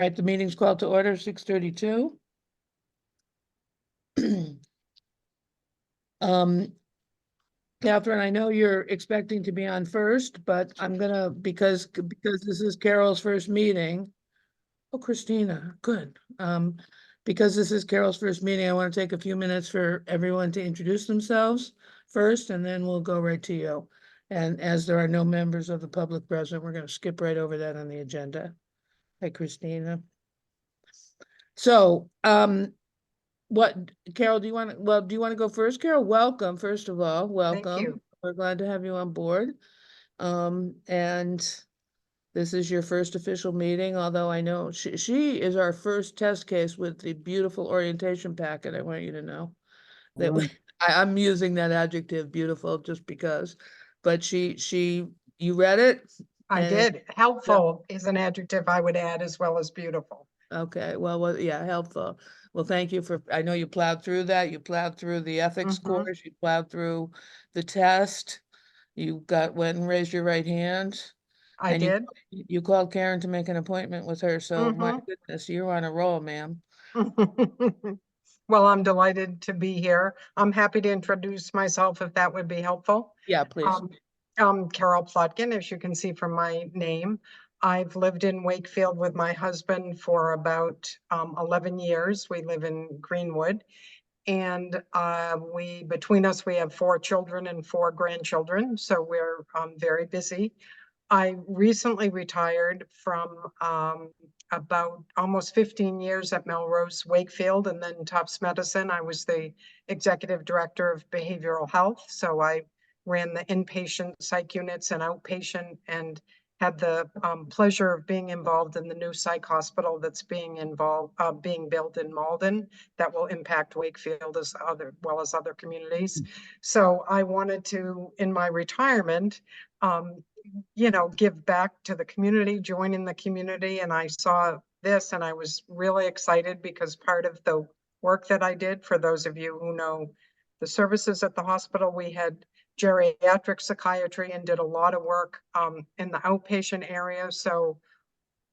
right, the meeting's called to order, 6:32. Catherine, I know you're expecting to be on first, but I'm gonna, because this is Carol's first meeting. Oh, Christina, good. Because this is Carol's first meeting, I want to take a few minutes for everyone to introduce themselves first, and then we'll go right to you. And as there are no members of the public present, we're gonna skip right over that on the agenda. Hi, Christina. So, what, Carol, do you want to go first? Carol, welcome, first of all, welcome. you. We're glad to have you on board. And this is your first official meeting, although I know she is our first test case with the beautiful orientation packet, I want you to know. That I'm using that adjective, beautiful, just because, but you read it? I And did. Helpful is an adjective I would add as well as beautiful. Okay, well, yeah, helpful. Well, thank you for, I know you plowed through that. You plowed through the ethics course, you plowed through the test. You went and raised your right hand. I And did. you called Karen to make an appointment with her, so my goodness, you're on a roll, ma'am. Well, I'm delighted to be here. I'm happy to introduce myself if that would be helpful. Yeah, please. I'm Carol Plotkin, as you can see from my name. I've lived in Wakefield with my husband for about 11 years. We live in Greenwood. And between us, we have 4 children and 4 grandchildren. So we're very busy. I recently retired from about almost 15 years at Melrose Wakefield and then Tufts Medicine. I was the executive director of behavioral health. So I ran the inpatient psych units and outpatient and had the pleasure of being involved in the new psych hospital that's being built in Malden that will impact Wakefield as well as other communities. So I wanted to, in my retirement, give back to the community, join in the community. And I saw this and I was really excited because part of the work that I did, for those of you who know the services at the hospital, we had geriatric psychiatry and did a lot of work in the outpatient area. So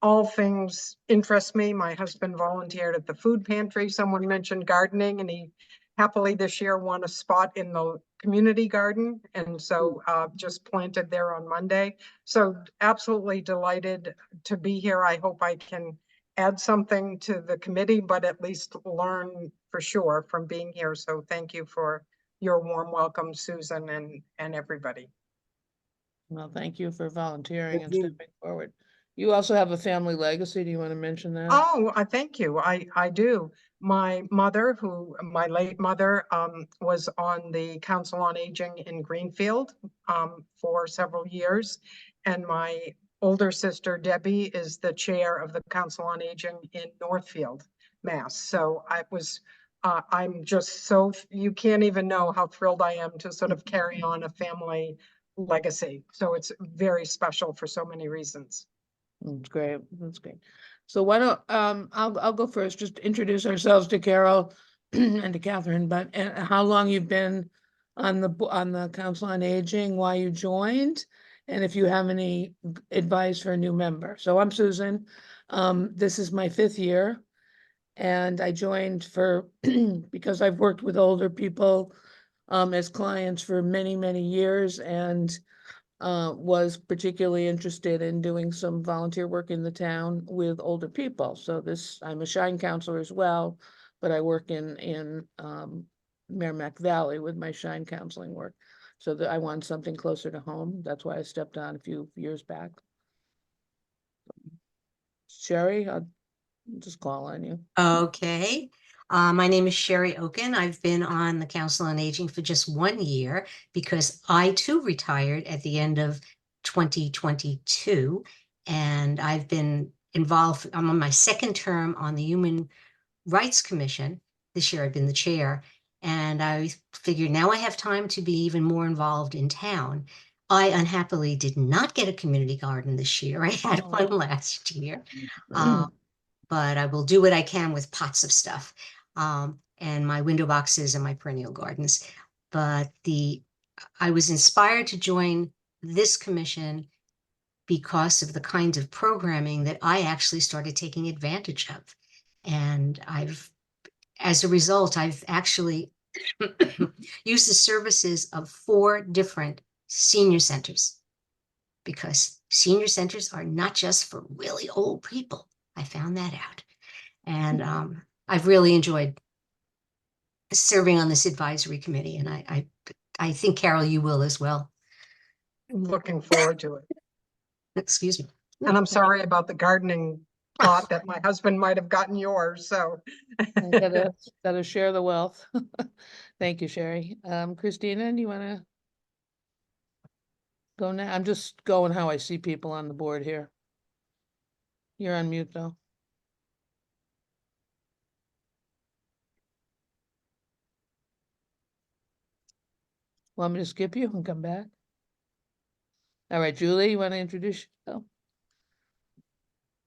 all things interest me. My husband volunteered at the food pantry. Someone mentioned gardening, and he happily this year won a spot in the community garden. And so just planted there on Monday. So absolutely delighted to be here. I hope I can add something to the committee, but at least learn for sure from being here. So thank you for your warm welcome, Susan, and everybody. Well, thank you for volunteering and stepping forward. You also have a family legacy. Do you want to mention that? Oh, I thank you. I do. My late mother, was on the Council on Aging in Greenfield for several years. And my older sister, Debbie, is the chair of the Council on Aging in Northfield, Mass. So I'm just so, you can't even know how thrilled I am to sort of carry on a family legacy. So it's very special for so many reasons. That's great. That's great. So why don't I'll go first. Just introduce ourselves to Carol and to Catherine. But how long you've been on the Council on Aging? Why you joined, and if you have any advice for a new member. So I'm Susan. This is my 5th year, and I joined because I've worked with older people as clients for many years, and was particularly interested in doing some volunteer work in the town with older people. So I'm a Shine counselor as well, but I work in Merrimack Valley with my Shine counseling work. So that I want something closer to home. That's why I stepped on a few years back. Sherry, I'll just call on you. Okay. My name is Sherry Oken. I've been on the Council on Aging for just 1 year because I too retired at the end of 2022. And I've been involved, I'm on my 2nd term on the Human Rights Commission. This year I've been the chair. And I figured now I have time to be even more involved in town. I unhappily did not get a community garden this year. I had one last year. But I will do what I can with pots of stuff and my window boxes and my perennial gardens. But I was inspired to join this commission because of the kinds of programming that I actually started taking advantage of. And as a result, I've actually used the services of 4 different senior centers, because senior centers are not just for really old people. I found that out. And I've really enjoyed serving on this advisory committee. And I think, Carol, you will as well. Looking forward to it. Excuse me. And I'm sorry about the gardening plot that my husband might have gotten yours, so. Gotta share the wealth. Thank you, Sherry. Christina, do you wanna go now? I'm just going how I see people on the board here. You're on mute though. Want me to skip you and come back? All right, Julie, you want to introduce yourself?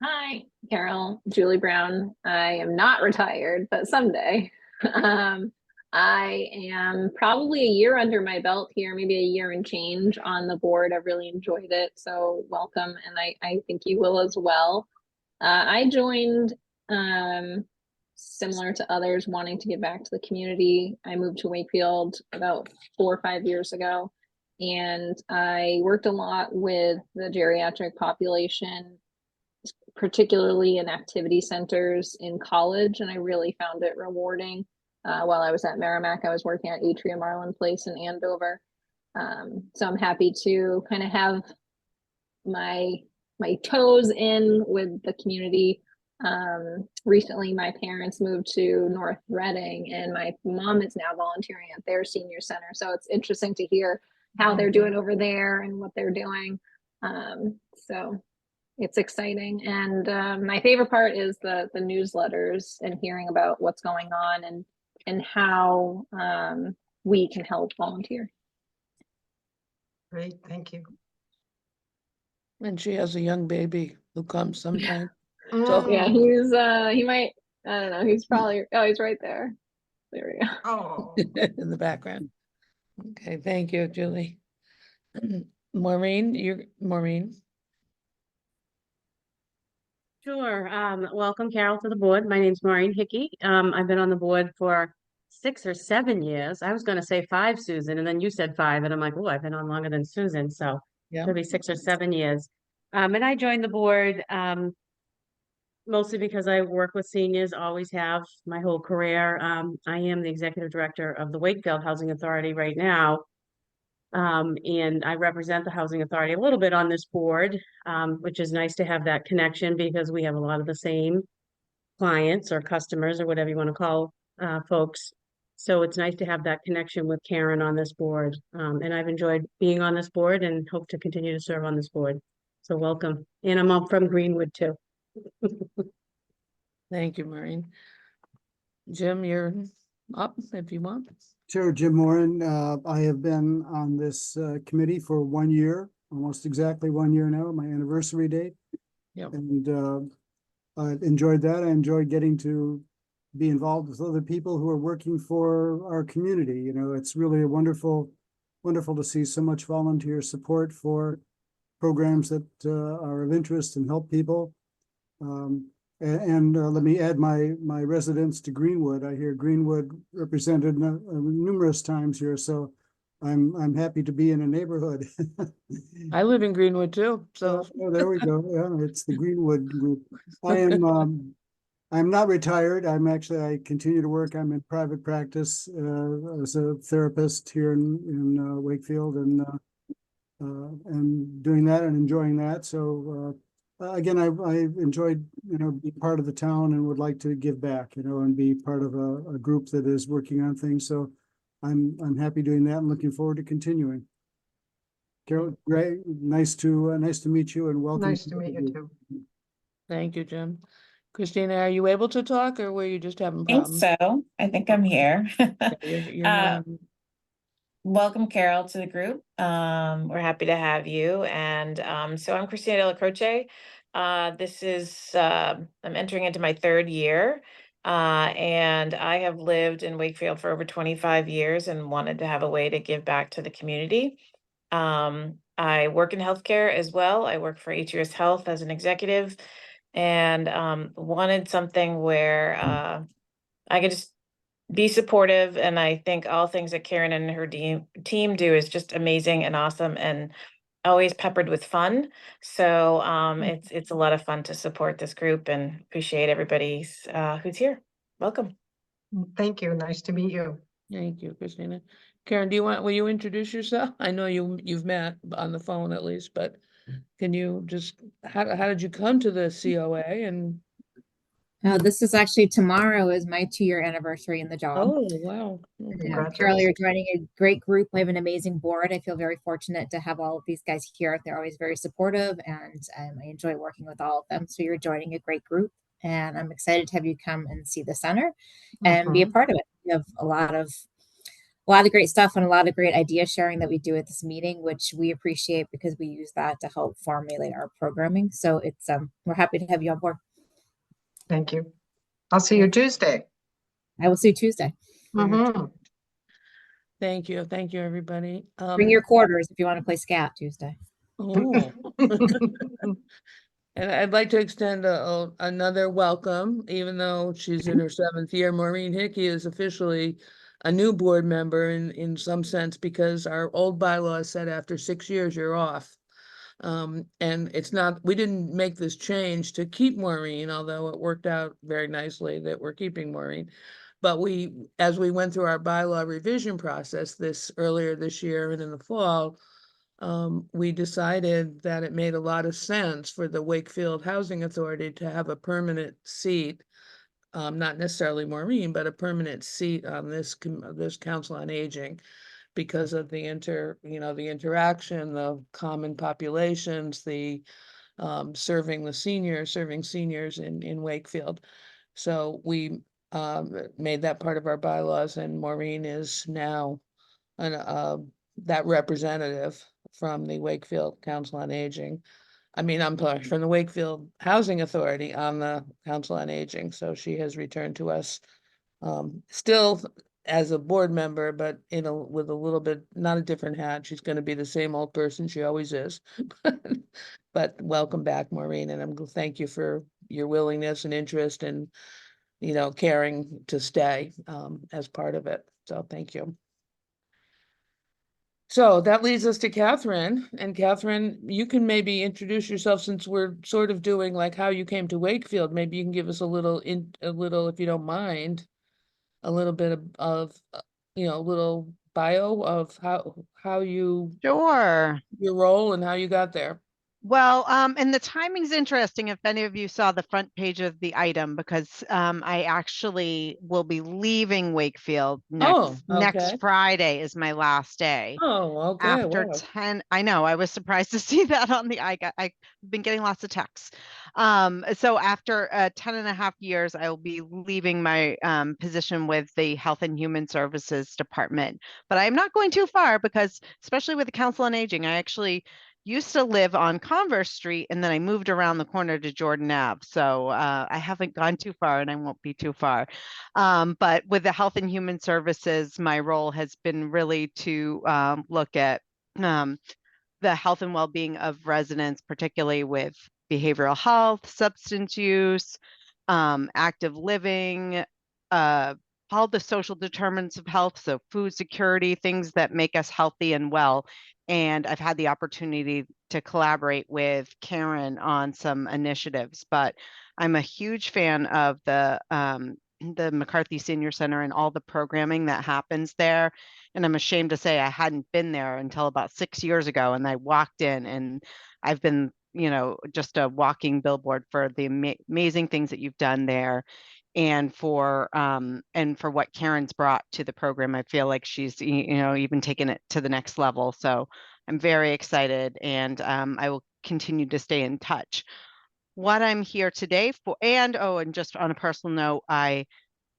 Hi, Carol, Julie Brown. I am not retired, but someday. I am probably a year under my belt here, maybe a year and change on the board. I've really enjoyed it, so welcome, and I think you will as well. I joined similar to others wanting to give back to the community. I moved to Wakefield about 4 or 5 years ago, and I worked a lot with the geriatric population, particularly in activity centers in college, and I really found it rewarding. While I was at Merrimack, I was working at Atrium Marlin Place in Andover. So I'm happy to kind of have my toes in with the community. Recently, my parents moved to North Reading, and my mom is now volunteering at their senior center. So it's interesting to hear how they're doing over there and what they're doing. So it's exciting. And my favorite part is the newsletters and hearing about what's going on and how we can help volunteer. Great, thank you. And she has a young baby who comes sometime. So Yeah, he might, I don't know, he's probably, oh, he's right there. There we go. Oh, in the background. Okay, thank you, Julie. Maureen. Sure. Welcome, Carol, to the board. My name's Maureen Hickey. I've been on the board for 6 or 7 years. I was going to say 5, Susan, and then you said 5, and I'm like, oh, I've been on longer than Susan, so Yeah. it'll be 6 or 7 years. And I joined the board mostly because I work with seniors, always have my whole career. I am the executive director of the Wakefield Housing Authority right now. And I represent the Housing Authority a little bit on this board, which is nice to have that connection because we have a lot of the same clients or customers or whatever you want to call folks. So it's nice to have that connection with Karen on this board. And I've enjoyed being on this board and hope to continue to serve on this board. So welcome. And I'm up from Greenwood too. Thank you, Maureen. Jim, you're up if you want. Sure, Jim Moran. I have been on this committee for 1 year, almost exactly 1 year now, my anniversary date. Yep. And I enjoyed that. I enjoyed getting to be involved with other people who are working for our community. You know, it's really wonderful to see so much volunteer support for programs that are of interest and help people. And let me add my residence to Greenwood. I hear Greenwood represented numerous times here, so I'm happy to be in a neighborhood. I live in Greenwood too, so Oh, there we go. Yeah, it's the Greenwood group. I'm not retired. I continue to work. I'm in private practice as a therapist here in Wakefield, and doing that and enjoying that. So. Again, I've enjoyed, being part of the town and would like to give back, and be part of a group that is working on things. So I'm happy doing that and looking forward to continuing. Carol, great, nice to meet you and welcome. nice to meet you too. thank you, Jim. Christina, are you able to talk or were you just having I think problems? so. I think I'm here. You're not on- Welcome, Carol, to the group. We're happy to have you. And so I'm Christina De La Croce. This is, I'm entering into my 3rd year. And I have lived in Wakefield for over 25 years and wanted to have a way to give back to the community. I work in healthcare as well. I work for HUS Health as an executive, and wanted something where I could just be supportive. And I think all things that Karen and her team do is just amazing and awesome, and always peppered with fun. So it's a lot of fun to support this group, and appreciate everybody's who's here. Welcome. Thank you. Nice to meet you. Thank you, Christina. Karen, will you introduce yourself? I know you've met on the phone at least, but can you just, how did you come to the COA and, This is actually tomorrow is my 2-year anniversary in the job. oh, wow. Okay. Yeah, Carol, you're joining a great group. I have an amazing board. I feel very fortunate to have all of these guys here. They're always very supportive, and I enjoy working with all of them. So you're joining a great group, and I'm excited to have you come and see the center and be a part of it. We have a lot of great stuff and a lot of great idea sharing that we do at this meeting, which we appreciate because we use that to help formulate our programming. So it's we're happy to have you on board. Thank you. I'll see you Tuesday. I will see you Tuesday. Mhm. Thank you, everybody. Bring your quarters if you want to play scat Tuesday. Oh. And I'd like to extend another welcome, even though she's in her 7th year. Maureen Hickey is officially a new board member in some sense, because our old bylaws said after 6 years, you're off. And we didn't make this change to keep Maureen, although it worked out very nicely that we're keeping Maureen. But as we went through our bylaw revision process earlier this year and in the fall, we decided that it made a lot of sense for the Wakefield Housing Authority to have a permanent seat, not necessarily Maureen, but a permanent seat on this Council on Aging, because of the interaction, the common populations, the serving seniors in Wakefield. So we made that part of our bylaws, and Maureen is now that representative from the Wakefield Council on Aging. I'm sorry, from the Wakefield Housing Authority on the Council on Aging. So she has returned to us, still as a board member, but with a little bit, not a different hat. She's going to be the same old person she always is. But welcome back, Maureen, and thank you for your willingness and interest and, caring to stay as part of it. So thank you. So that leads us to Catherine, and Catherine, you can maybe introduce yourself, since we're sort of doing like how you came to Wakefield. Maybe you can give us a little, if you don't mind, a little bit of a little bio of how Sure. your role and how you got there. Well, and the timing's interesting if any of you saw the front page of the item, because I actually will be leaving Wakefield next okay. Friday is my last day. Oh, okay. After Wow. 10, I know, I was surprised to see that on the, I've been getting lots of texts. So after 10.5 years, I will be leaving my position with the Health and Human Services Department. But I'm not going too far, because especially with the Council on Aging, I actually used to live on Converse Street, and then I moved around the corner to Jordan Ave. So I haven't gone too far, and I won't be too far. But with the Health and Human Services, my role has been really to look at the health and well-being of residents, particularly with behavioral health, substance use, active living, all the social determinants of health, so food security, things that make us healthy and well. And I've had the opportunity to collaborate with Karen on some initiatives, but I'm a huge fan of the McCarthy Senior Center and all the programming that happens there. And I'm ashamed to say I hadn't been there until about 6 years ago. And I walked in, and I've been, just a walking billboard for the amazing things that you've done there. And for what Karen's brought to the program. I feel like she's, even taken it to the next level. So I'm very excited, and I will continue to stay in touch. What I'm here today for, and just on a personal note, I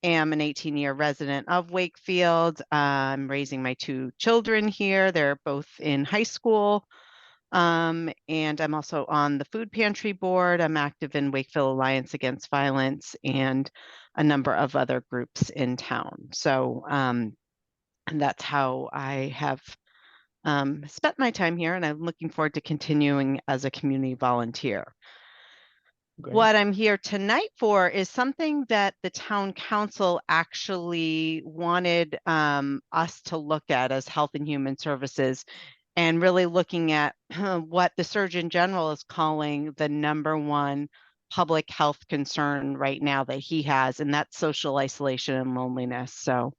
am an 18-year resident of Wakefield. I'm raising my 2 children here. They're both in high school. And I'm also on the food pantry board. I'm active in Wakefield Alliance Against Violence and a number of other groups in town. So, and that's how I have spent my time here, and I'm looking forward to continuing as a community volunteer. Great. What I'm here tonight for is something that the town council actually wanted us to look at as Health and Human Services, and really looking at what the Surgeon General is calling the #1 public health concern right now that he has, and that's social isolation and loneliness. So,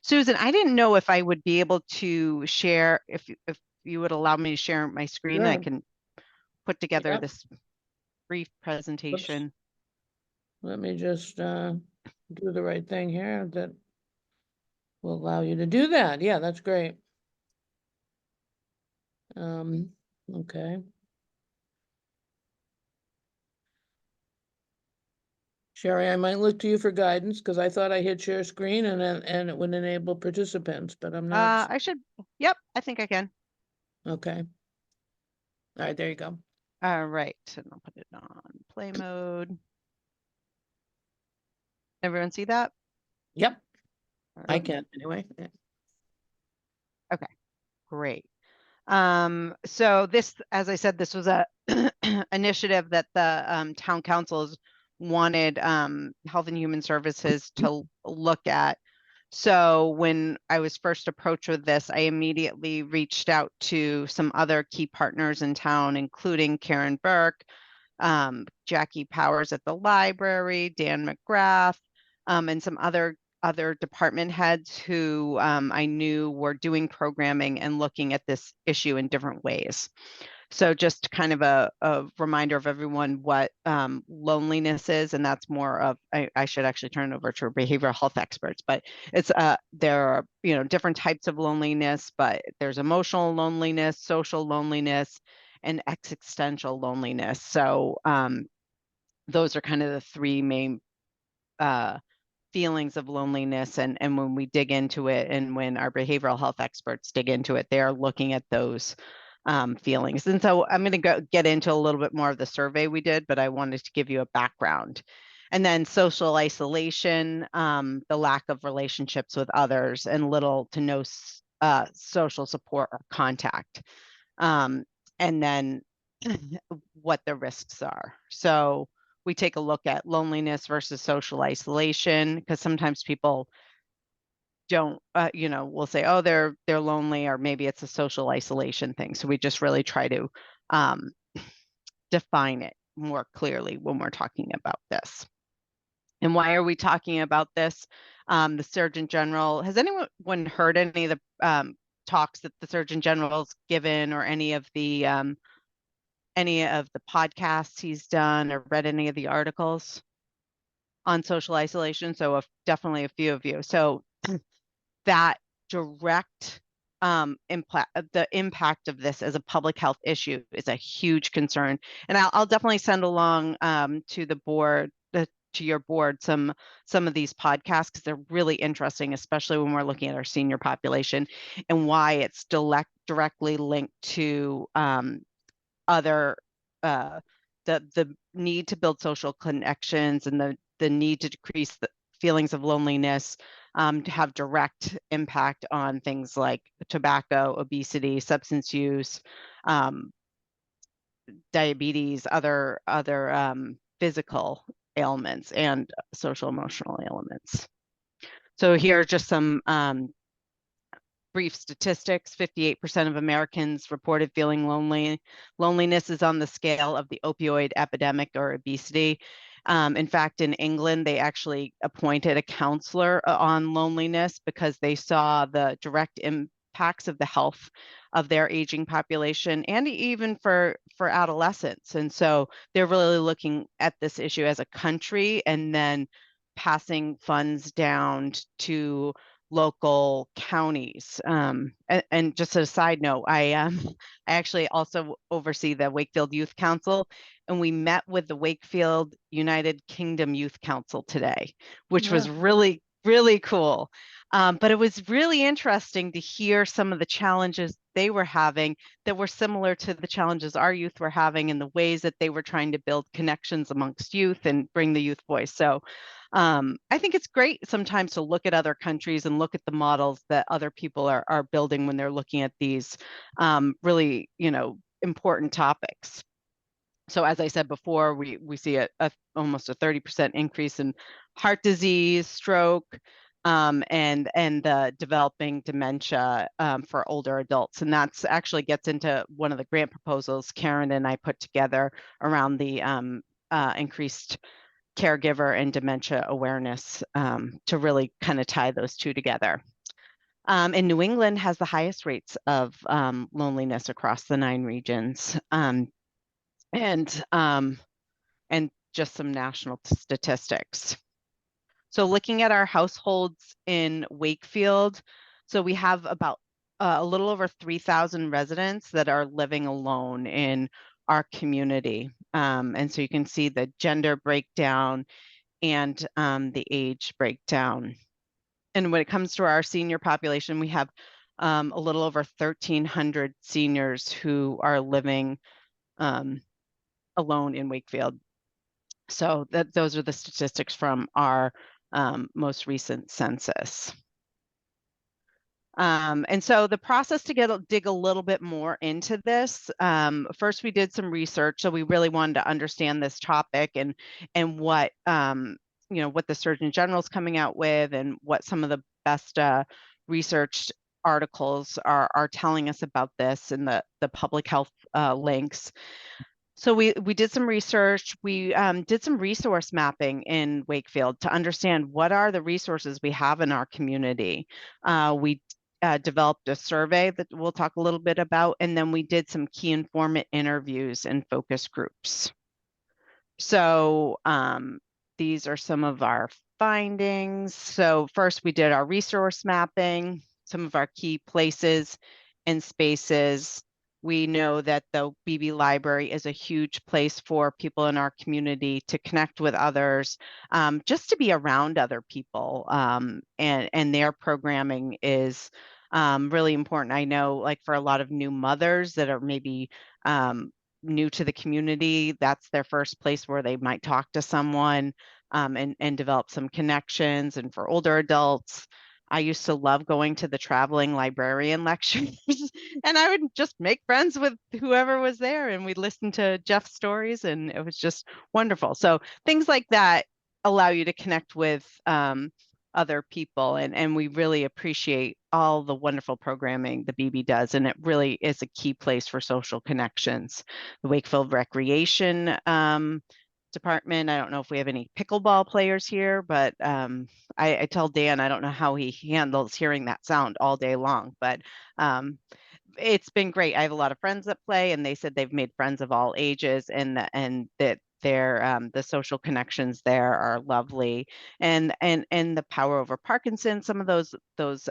Susan, I didn't know if I would be able to share, if you would allow me to share my screen, I Sure. can put together Yep. this brief presentation. Let me just do the right thing here that will allow you to do that. Yeah, that's great. Okay. Sherry, I might look to you for guidance because I thought I hit share screen and it would enable participants, but I'm not. I should, yep, I think I can. Okay. All right, there you go. All right, and I'll put it on play mode. Everyone see that? Yep, I All can anyway. Yeah. right, okay, great. So this, as I said, this was a initiative that the town councils wanted Health and Human Services to look at. So when I was first approached with this, I immediately reached out to some other key partners in town, including Karen Burke, Jackie Powers at the library, Dan McGrath, and some other department heads who I knew were doing programming and looking at this issue in different ways. So just kind of a reminder of everyone what loneliness is, and that's more of, I should actually turn it over to behavioral health experts, but it's there are, you know, different types of loneliness, but there's emotional loneliness, social loneliness, and existential loneliness. So those are kind of the three main feelings of loneliness, and when we dig into it, and when our behavioral health experts dig into it, they are looking at those feelings. And so I'm going to get into a little bit more of the survey we did, but I wanted to give you a background. And then social isolation, the lack of relationships with others, and little to no social support or contact. And then what the risks are. So we take a look at loneliness versus social isolation, because sometimes people don't, you know, will say, oh, they're lonely, or maybe it's a social isolation thing. So we just really try to define it more clearly when we're talking about this. And why are we talking about this? The Surgeon General, has anyone heard any of the talks that the Surgeon General's given, or any of the podcasts he's done, or read any of the articles on social isolation? So definitely a few of you. So that direct the impact of this as a public health issue is a huge concern. And I'll definitely send along to the board, to your board, some of these podcasts, because they're really interesting, especially when we're looking at our senior population and why it's directly linked to other the need to build social connections, and the need to decrease the feelings of loneliness, to have direct impact on things like tobacco, obesity, substance use, diabetes, other physical ailments, and social emotional ailments. So here are just some brief statistics. 58% of Americans reported feeling lonely. Loneliness is on the scale of the opioid epidemic or obesity. In fact, in England, they actually appointed a counselor on loneliness because they saw the direct impacts of the health of their aging population, and even for adolescents. And so they're really looking at this issue as a country, and then passing funds down to local counties. And just a side note, I actually also oversee the Wakefield Youth Council, and we met with the Wakefield United Kingdom Youth Council today, which was really, really cool. But it was really interesting to hear some of the challenges they were having that were similar to the challenges our youth were having, and the ways that they were trying to build connections amongst youth and bring the youth voice. So I think it's great sometimes to look at other countries and look at the models that other people are building when they're looking at these really, important topics. So as I said before, we see almost a 30% increase in heart disease, stroke, and the developing dementia for older adults. And that's actually gets into one of the grant proposals Karen and I put together around the increased caregiver and dementia awareness to really kind of tie those two together. And New England has the highest rates of loneliness across the 9 regions. And just some national statistics. So looking at our households in Wakefield, so we have about a little over 3,000 residents that are living alone in our community. And so you can see the gender breakdown and the age breakdown. And when it comes to our senior population, we have a little over 1,300 seniors who are living alone in Wakefield. So those are the statistics from our most recent census. And so the process to dig a little bit more into this, first we did some research. So we really wanted to understand this topic and what, what the Surgeon General is coming out with and what some of the best researched articles are telling us about this and the public health links. So we did some research. We did some resource mapping in Wakefield to understand what are the resources we have in our community. We developed a survey that we'll talk a little bit about, and then we did some key informant interviews and focus groups. So these are some of our findings. So first we did our resource mapping, some of our key places and spaces. We know that the BB Library is a huge place for people in our community to connect with others, just to be around other people, and their programming is really important. I know, like for a lot of new mothers that are maybe new to the community, that's their first place where they might talk to someone and develop some connections. And for older adults, I used to love going to the traveling librarian lectures and I would just make friends with whoever was there and we'd listen to Jeff's stories and it was just wonderful. So things like that allow you to connect with other people and we really appreciate all the wonderful programming the BB does, and it really is a key place for social connections. The Wakefield Recreation Department, I don't know if we have any pickleball players here, but I tell Dan I don't know how he handles hearing that sound all day long, but it's been great. I have a lot of friends that play and they said they've made friends of all ages and that their the social connections there are lovely, and the power over Parkinson, some of those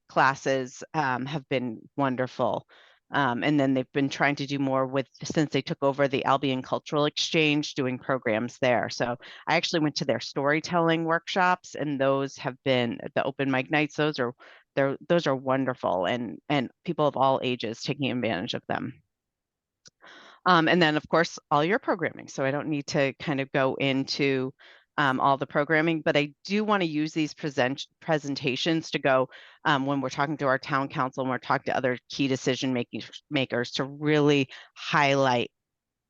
classes have been wonderful. And then they've been trying to do more since they took over the Albion Cultural Exchange, doing programs there. So I actually went to their storytelling workshops, and those have been the open mic nights. Those are wonderful, and people of all ages taking advantage of them. And then, of course, all your programming. So I don't need to kind of go into all the programming, but I do want to use these presentations to go when we're talking to our town council and we're talking to other key decision makers to really highlight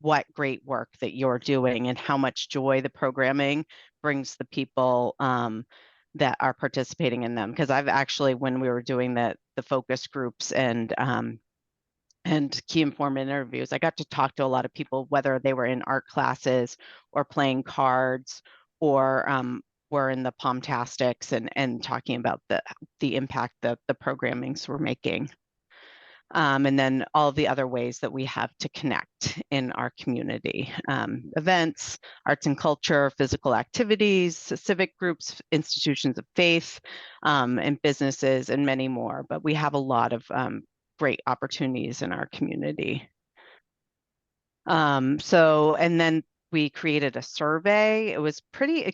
what great work that you're doing and how much joy the programming brings the people that are participating in them. Because I've actually, when we were doing the focus groups and key informant interviews, I got to talk to a lot of people, whether they were in art classes or playing cards or were in the Palmtastics and talking about the impact that the programmings were making. And then all the other ways that we have to connect in our community. Events, arts and culture, physical activities, civic groups, institutions of faith, and businesses, and many more. But we have a lot of great opportunities in our community. And then we created a survey. It was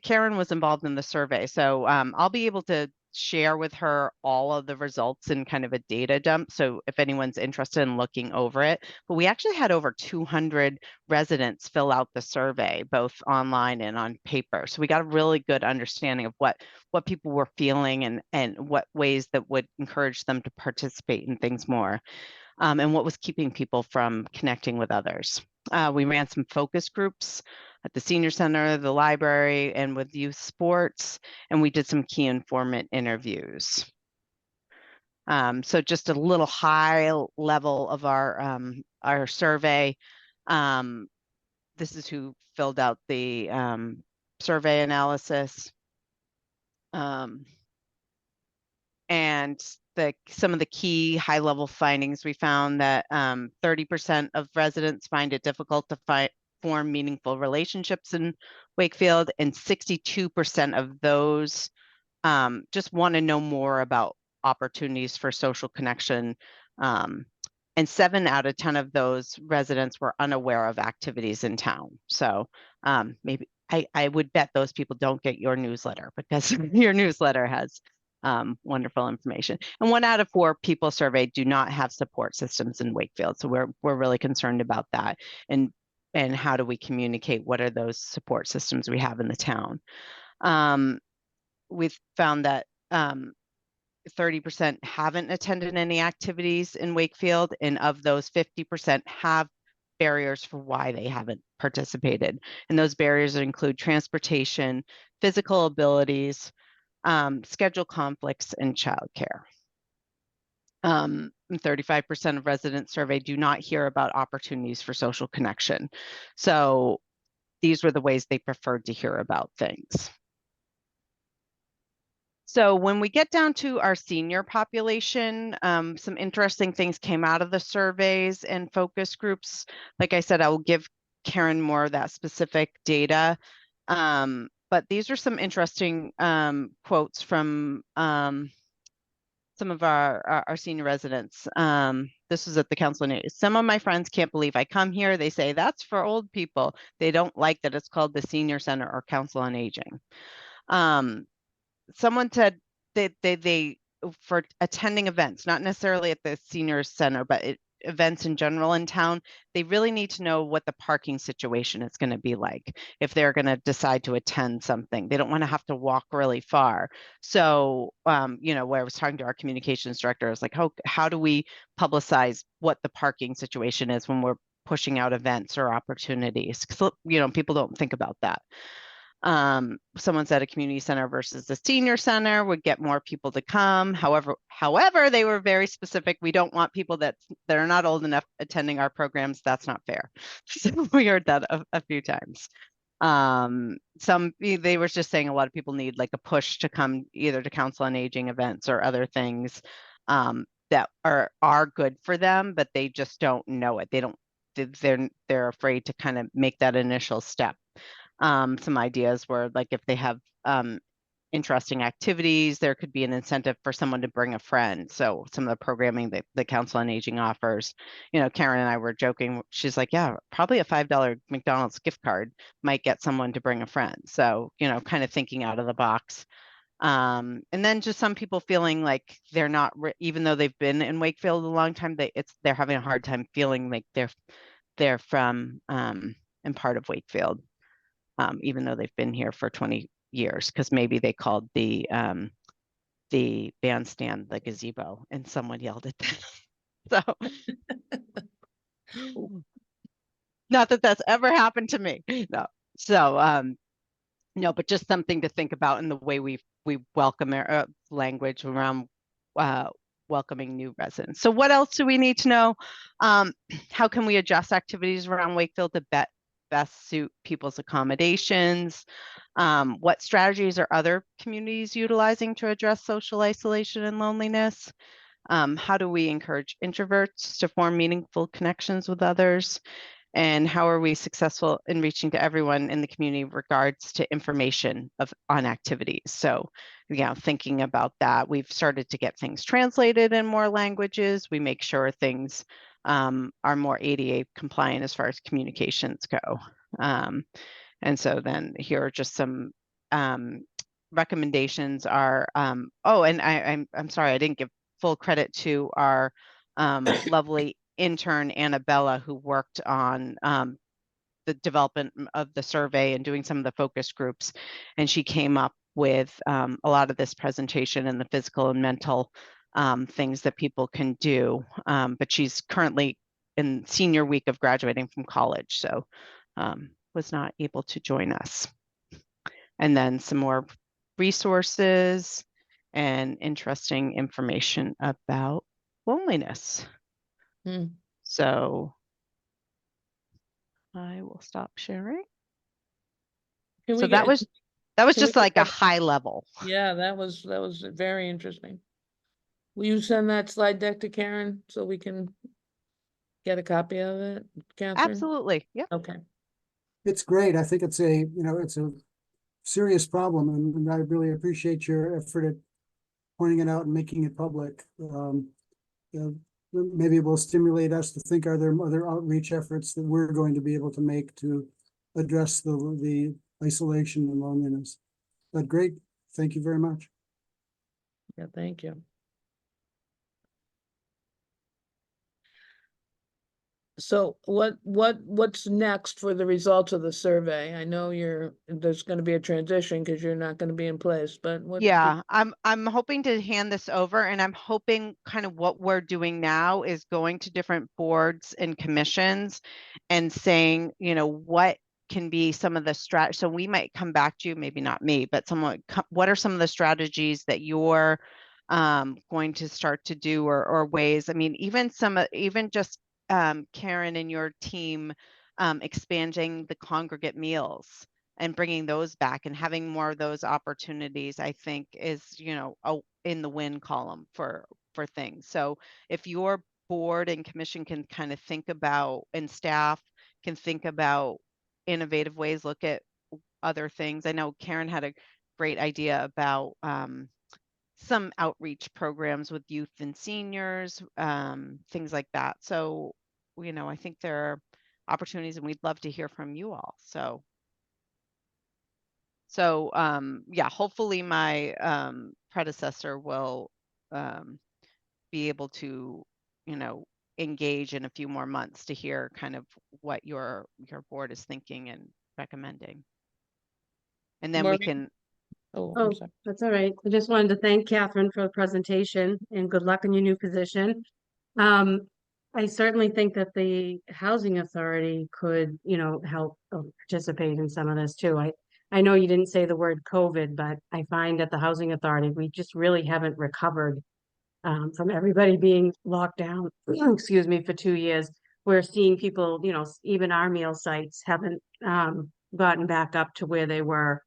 Karen was involved in the survey. So I'll be able to share with her all of the results in kind of a data dump. So if anyone's interested in looking over it, but we actually had over 200 residents fill out the survey, both online and on paper. So we got a really good understanding of what people were feeling and what ways that would encourage them to participate in things more, and what was keeping people from connecting with others. We ran some focus groups at the senior center, the library, and with youth sports, and we did some key informant interviews. So just a little high level of our survey. This is who filled out the survey analysis. And some of the key high level findings, we found that 30% of residents find it difficult to form meaningful relationships in Wakefield, and 62% of those just want to know more about opportunities for social connection. And 7 out of 10 of those residents were unaware of activities in town. So maybe I would bet those people don't get your newsletter, because your newsletter has wonderful information. And 1 out of 4 people surveyed do not have support systems in Wakefield. So we're really concerned about that. And how do we communicate what are those support systems we have in the town? We've found that 30% haven't attended any activities in Wakefield, and of those, 50% have barriers for why they haven't participated. And those barriers include transportation, physical abilities, schedule conflicts, and childcare. 35% of residents surveyed do not hear about opportunities for social connection. So these were the ways they preferred to hear about things. So when we get down to our senior population, some interesting things came out of the surveys and focus groups. Like I said, I will give Karen more of that specific data. But these are some interesting quotes from some of our senior residents. This was at the council meeting. Some of my friends can't believe I come here. They say that's for old people. They don't like that it's called the senior center or council on aging. Someone said that they for attending events, not necessarily at the senior center, but events in general in town, they really need to know what the parking situation is going to be like if they're going to decide to attend something. They don't want to have to walk really far. So, you know, where I was talking to our communications director, I was like, how do we publicize what the parking situation is when we're pushing out events or opportunities? Because, you know, people don't think about that. Someone said a community center versus a senior center would get more people to come. However, they were very specific. We don't want people that are not old enough attending our programs. That's not fair. So we heard that a few times. They were just saying a lot of people need like a push to come either to council on aging events or other things that are good for them, but they just don't know it. They're afraid to kind of make that initial step. Some ideas were like if they have interesting activities, there could be an incentive for someone to bring a friend. So some of the programming that the Council on Aging offers, you know, Karen and I were joking. She's like, yeah, probably a $5 McDonald's gift card might get someone to bring a friend. So, you know, kind of thinking out of the box. And then just some people feeling like they're not, even though they've been in Wakefield a long time, they're having a hard time feeling like they're from and part of Wakefield. Even though they've been here for 20 years, because maybe they called the bandstand the gazebo and someone yelled at them. So not that that's ever happened to me. No. So no, but just something to think about in the way we welcome language around welcoming new residents. So what else do we need to know? How can we adjust activities around Wakefield to best suit people's accommodations? What strategies are other communities utilizing to address social isolation and loneliness? How do we encourage introverts to form meaningful connections with others? And how are we successful in reaching to everyone in the community regards to information on activities? So, yeah, thinking about that, we've started to get things translated in more languages. We make sure things are more ADA compliant as far as communications go. And so then here are just some recommendations are, oh, and I'm sorry, I didn't give full credit to our lovely intern Annabella, who worked on the development of the survey and doing some of the focus groups. And she came up with a lot of this presentation and the physical and mental things that people can do. But she's currently in senior week of graduating from college, so was not able to join us. And then some more resources and interesting information about loneliness. Hmm. So I will stop sharing. Can So we that get, was can we just get like a that- high level. yeah, that was very interesting. Will you send that slide deck to Karen so we can get a copy of it, Catherine? Absolutely. Yep. Okay. It's great. I think it's a, it's a serious problem, and I really appreciate your effort at pointing it out and making it public. Maybe it will stimulate us to think, are there other outreach efforts that we're going to be able to make to address the isolation and loneliness? But great, thank you very much. Yeah, thank you. So what's next for the results of the survey? I know there's gonna be a transition because you're not gonna be in place, but what? Yeah, I'm hoping to hand this over, and I'm hoping kind of what we're doing now is going to different boards and commissions and saying, what can be some of the so we might come back to you, maybe not me, but what are some of the strategies that you're going to start to do, or ways? I mean, even just Karen and your team expanding the congregate meals and bringing those back and having more of those opportunities, I think is, in the win column for things. So if your board and commission can kind of think about, and staff can think about innovative ways, look at other things. I know Karen had a great idea about some outreach programs with youth and seniors, things like that. So, I think there are opportunities, and we'd love to hear from you all. So yeah, hopefully my predecessor will be able to, engage in a few more months to hear kind of what your board is thinking and recommending. And then we Maureen? can, Oh, Oh, I'm sorry. that's all right. I just wanted to thank Catherine for the presentation and good luck in your new position. I certainly think that the housing authority could, help participate in some of this too. I know you didn't say the word COVID, but I find at the housing authority, we just really haven't recovered from everybody being locked down, excuse me, for 2 years. We're seeing people, even our meal sites haven't gotten back up to where they were.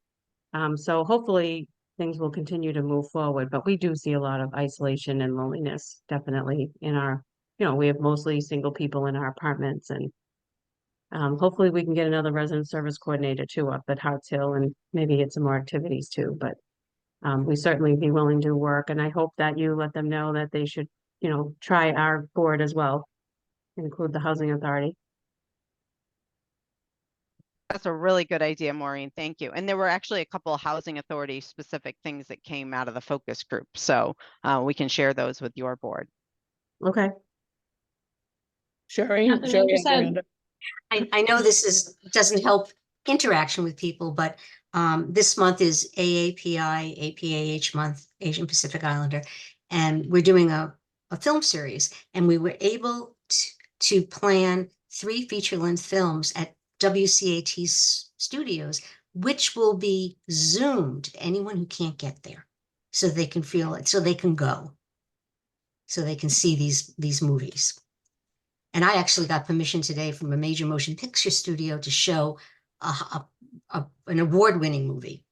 So hopefully things will continue to move forward, but we do see a lot of isolation and loneliness definitely in our, we have mostly single people in our apartments, and hopefully we can get another resident service coordinator too up at Harts Hill and maybe get some more activities too, but we certainly be willing to work, and I hope that you let them know that they should, try our board as well, include the housing authority. that's a really good idea, Maureen. Thank you. And there were actually a couple of housing authority specific things that came out of the focus group. So we can share those with your board. Okay. Sherry, Catherine, I Sherry just has her had- hand up. I know this doesn't help interaction with people, but this month is AAPI, APAH month, Asian Pacific Islander, and we're doing a film series, and we were able to plan 3 feature-length films at WCAT studios, which will be Zoomed to anyone who can't get there, so they can feel it, so they can go, so they can see these movies. And I actually got permission today from a major motion picture studio to show an award-winning movie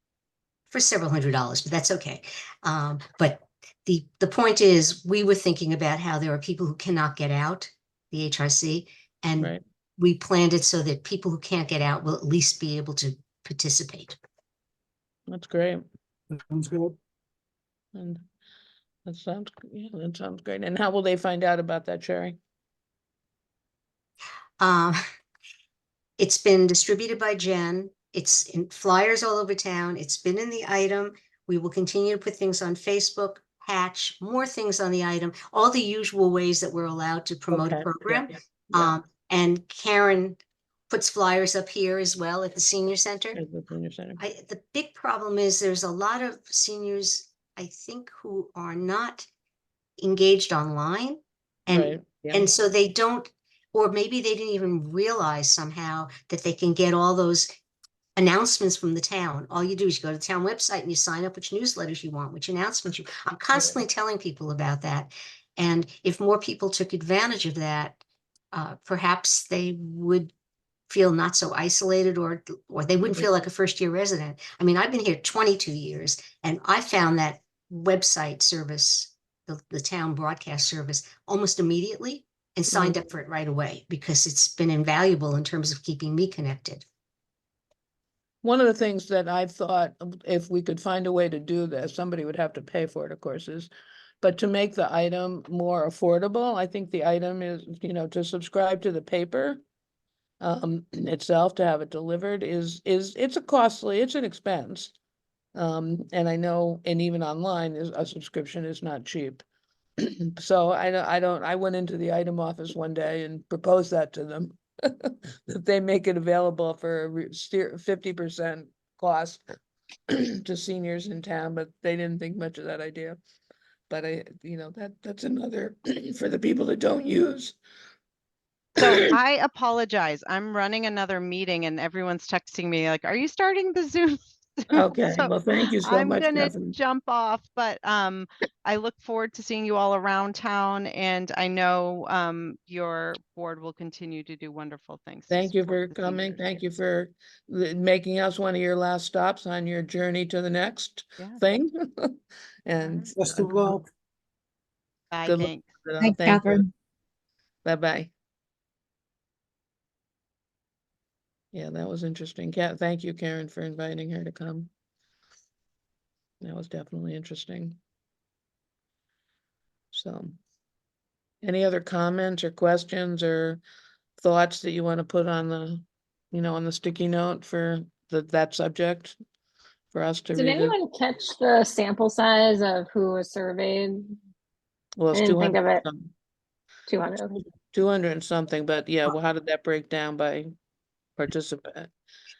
for several $100s, but that's okay. But the point is, we were thinking about how there are people who cannot get out, the HRC, and Right. we planned it so that people who can't get out will at least be able to participate. That's great. Sounds good. And that sounds great. And how will they find out about that, Sherry? It's been distributed by Jen. It's in flyers all over town. It's been in the item. We will continue to put things on Facebook, patch, more things on the item, all the usual ways that we're allowed to promote a Okay, program. yeah. And Karen puts flyers up here as well at the senior center. At the senior center. The big problem is there's a lot of seniors, I think, who are not engaged online. Right, yeah. And so they don't, or maybe they didn't even realize somehow that they can get all those announcements from the town. All you do is you go to the town website and you sign up which newsletters you want, which announcements you, I'm constantly telling people about that. And if more people took advantage of that, perhaps they would feel not so isolated, or they wouldn't feel like a first year resident. I mean, I've been here 22 years and I found that website service, the town broadcast service, almost immediately and signed up for it right away because it's been invaluable in terms of keeping me connected. One of the things that I thought, if we could find a way to do this, somebody would have to pay for it, of course, but to make the item more affordable, I think the item is, to subscribe to the paper itself, to have it delivered it's an expense. And I know, and even online a subscription is not cheap. So I went into the item office one day and proposed that to them. That they make it available for 50% cost to seniors in town, but they didn't think much of that idea. But that's another for the people that don't use. So I apologize. I'm running another meeting and everyone's texting me like, are you starting the Zoom? Okay, So well, thank you so I'm much, gonna Catherine. jump off, but I look forward to seeing you all around town, and I know your board will continue to do wonderful things. to Thank you support for the coming. seniors. Thank you for making us one of your last stops on your journey to the next Yeah. thing. And Best of luck. Bye, good luck thanks. with it all. Thanks, Thank you. Catherine. Bye-bye. Yeah, that was interesting. Thank you, Karen, for inviting her to come. That was definitely interesting. So, any other comments or questions or thoughts that you want to put on the sticky note for that subject for us to Did revisit? anyone catch the sample size of who was surveyed? Well, I it's didn't think 200 of it. something. 200. Okay. 200 and something, but yeah, well, how did that break down by participant?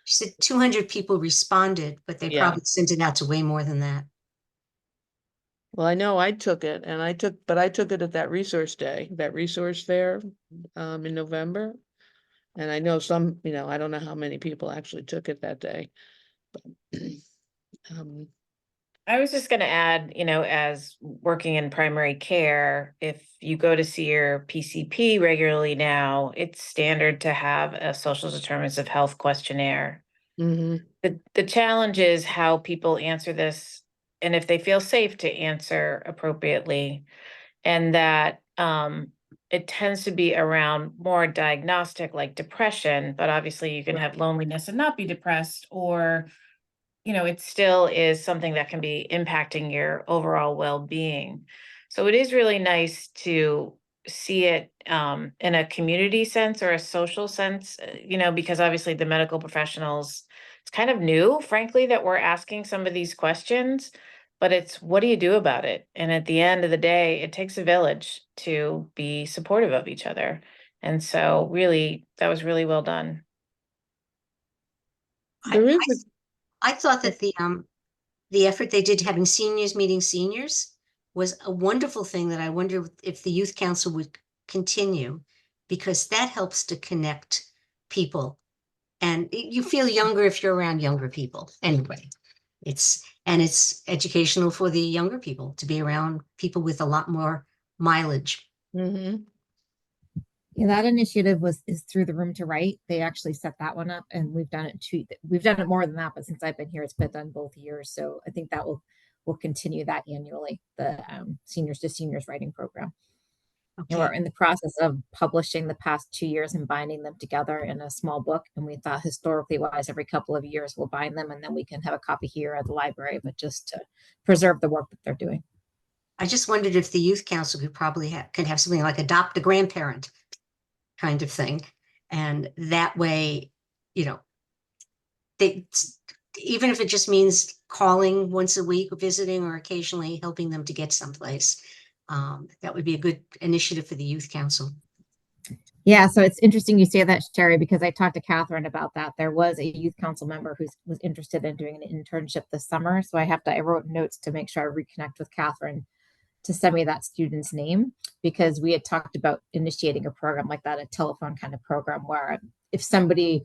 She said 200 people responded, but they Yeah. probably sent it out to way more than that. Well, I know I took it and I took it at that resource day, that resource fair in November. And I know some, I don't know how many people actually took it that day. But I was just gonna add, as working in primary care, if you go to see your PCP regularly now, it's standard to have a social determinants of health questionnaire. mhm. The challenge is how people answer this and if they feel safe to answer appropriately. And that it tends to be around more diagnostic, like depression, but obviously you can have loneliness and not be depressed, or it still is something that can be impacting your overall well-being. So it is really nice to see it in a community sense or a social sense, because obviously the medical professionals, it's kind of new, frankly, that we're asking some of these questions, but it's what do you do about it? And at the end of the day, it takes a village to be supportive of each other. And so really, that was really well done. There is I thought that the effort they did having seniors meeting seniors was a wonderful thing that I wonder if the youth council would continue, because that helps to connect people. And you feel younger if you're around younger people anyway. It's educational for the younger people to be around people with a lot more mileage. mhm. Yeah, that initiative is through the Room to Write. They actually set that one up, and we've done it more than that, but since I've been here, it's been done both years. So I think that will continue that annually, the seniors to seniors writing program. And we're Okay. in the process of publishing the past 2 years and binding them together in a small book. And we thought historically wise, every couple of years we'll bind them and then we can have a copy here at the library, but just to preserve the work that they're doing. I just wondered if the youth council could have something like adopt a grandparent kind of thing. And that way, they even if it just means calling once a week or visiting or occasionally helping them to get someplace. That would be a good initiative for the youth council. Yeah, so it's interesting you say that, Sherry, because I talked to Catherine about that. There was a youth council member who was interested in doing an internship this summer. So I wrote notes to make sure I reconnect with Catherine to send me that student's name, because we had talked about initiating a program like that, a telephone kind of program where if somebody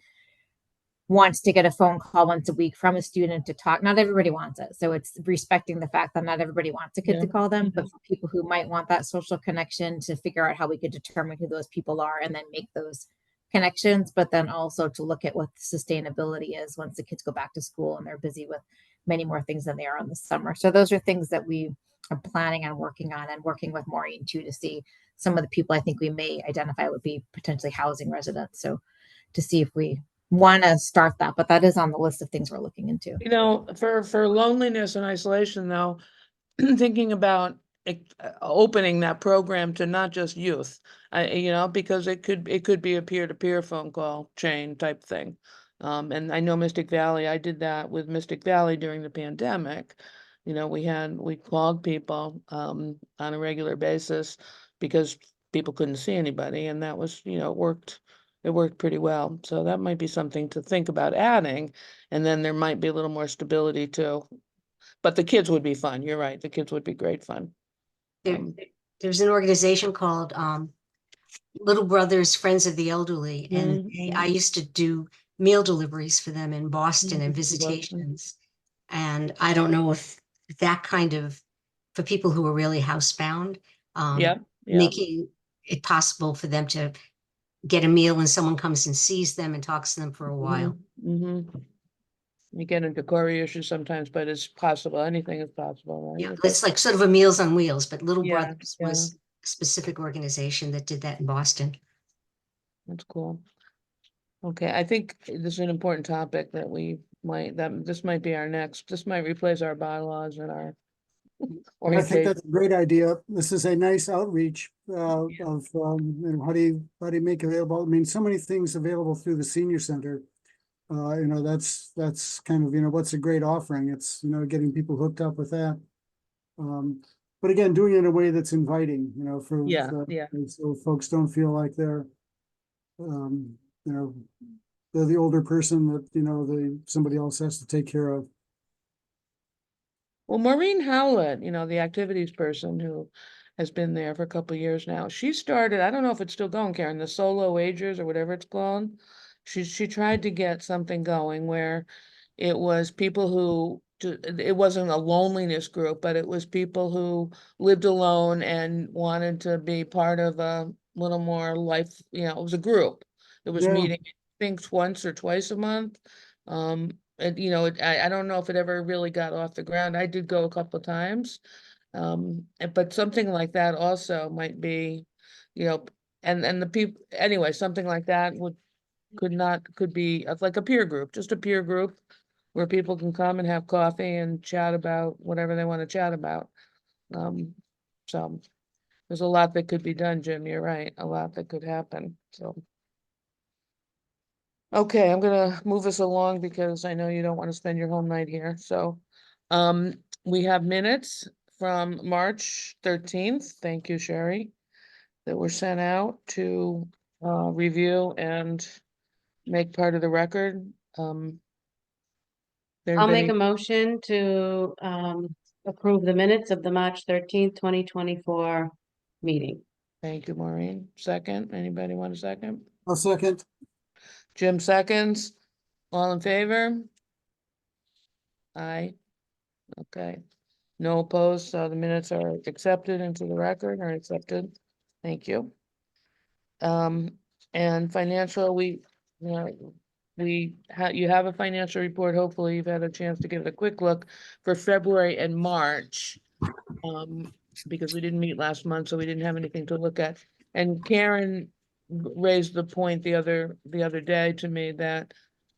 wants to get a phone call once a week from a student to talk, not everybody wants it. So it's respecting the fact that not everybody wants a kid to Yeah. call them, but for people who might want that social connection, to figure out how we could determine who those people are and then make those connections, but then also to look at what sustainability is once the kids go back to school and they're busy with many more things than they are in the summer. So those are things that we are planning on working on, and working with Maureen too, to see some of the people I think we may identify would be potentially housing residents. So to see if we want to start that, but that is on the list of things we're looking into. You know, for loneliness and isolation though, thinking about opening that program to not just youth, you know, because it could be a peer-to-peer phone call chain type thing. And I know Mystic Valley, I did that with Mystic Valley during the pandemic. You know, we called people on a regular basis because people couldn't see anybody, and that was, you know, it worked pretty well. So that might be something to think about adding, and then there might be a little more stability too. But the kids would be fun. You're right. The kids would be great fun. There, there's an organization called Little Brothers Friends of the Elderly, and I used to do meal deliveries for them in Boston and visitations. And I don't know if that kind of, for people who are really housebound, Yeah. making it possible for them to get a meal when someone comes and sees them and talks to them for a while. You get into Corey issues sometimes, but it's possible. Anything is possible, right? Yeah, it's like sort of a Meals on Wheels, but Little Yeah, Brothers was a specific organization that did that in Boston. That's cool. Okay, I think this is an important topic that this might be this might replace our bylaws and our I think orientation. that's a great idea. This is a nice outreach of, you know, how do you make available? I mean, so many things available through the senior center. You know, that's kind of, you know, what's a great offering. It's, you know, getting people hooked up with that. But again, doing it in a way that's inviting, you know, so folks don't feel like they're, you know, they're the older person that, you know, somebody else has to take care of. Well, Maureen Howlett, you know, the activities person who has been there for a couple of years now, she started, I don't know if it's still going, Karen, the Solo Agers or whatever it's called. She tried to get something going where it was people who, it wasn't a loneliness group, but it was people who lived alone and wanted to be part of a little more life, you know, it was a group. It was Yeah. meeting, I think, once or twice a month. And you know, I don't know if it ever really got off the ground. I did go a couple of times. But something like that also might be, you know, and the people, anyway, something like that could be like a peer group, just a peer group where people can come and have coffee and chat about whatever they want to chat about. So there's a lot that could be done, Jim. You're right. A lot that could happen. So. Okay, I'm gonna move us along because I know you don't want to spend your whole night here. So, we have minutes from March 13th. Thank you, Sherry, that were sent out to review and make part of the record. I'll make a Everybody, motion to approve the minutes of the March 13th, 2024 meeting. thank you, Maureen. Second, anybody want a second? I'll second. Jim seconds. All in favor? Aye. Okay. No opposed, so the minutes are accepted into the record, are accepted. Thank you. And financial, you have a financial report. Hopefully you've had a chance to give it a quick look for February and March. Because we didn't meet last month, so we didn't have anything to look at. And Karen raised the point the other day to me that,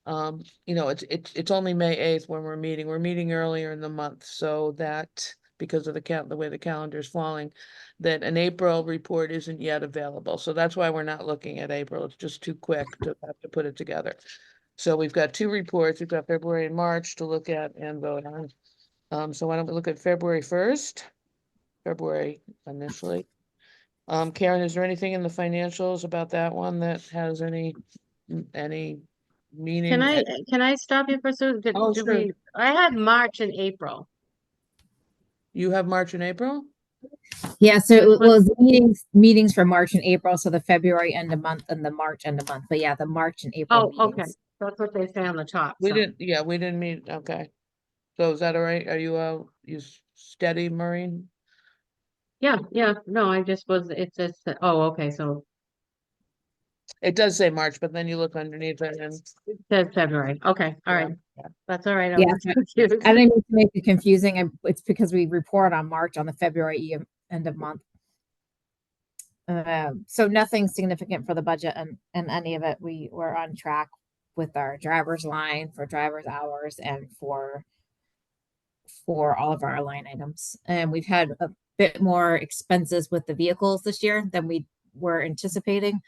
you know, it's only May 8th when we're meeting. We're meeting earlier in the month, so that because of the way the calendar is falling, that an April report isn't yet available. So that's why we're not looking at April. It's just too quick to have to put it together. So we've got two reports. We've got February and March to look at and vote on. So why don't we look at February 1st? February initially. Karen, is there anything in the financials about that one that has any meaning? Can I stop you for a second? Oh, sure. I had March and April. You have March and April? Yeah, so Which it one? was meetings for March and April, so the February end of month and the March end of month. But yeah, the March and April Oh, okay. meetings. That's what they say on the top. We so. didn't meet, okay. So is that all right? Are you steady, Maureen? Yeah, no, I just was, it says, oh, okay, so It does say March, but then you look underneath it and. it says February. Okay, all right. Yeah. That's all right. I Yeah, was confused. I didn't mean to make it confusing. It's because we report on March on the February end of month. So nothing significant for the budget and any of it. We were on track with our driver's line for driver's hours and for all of our line items. And we've had a bit more expenses with the vehicles this year than we were anticipating,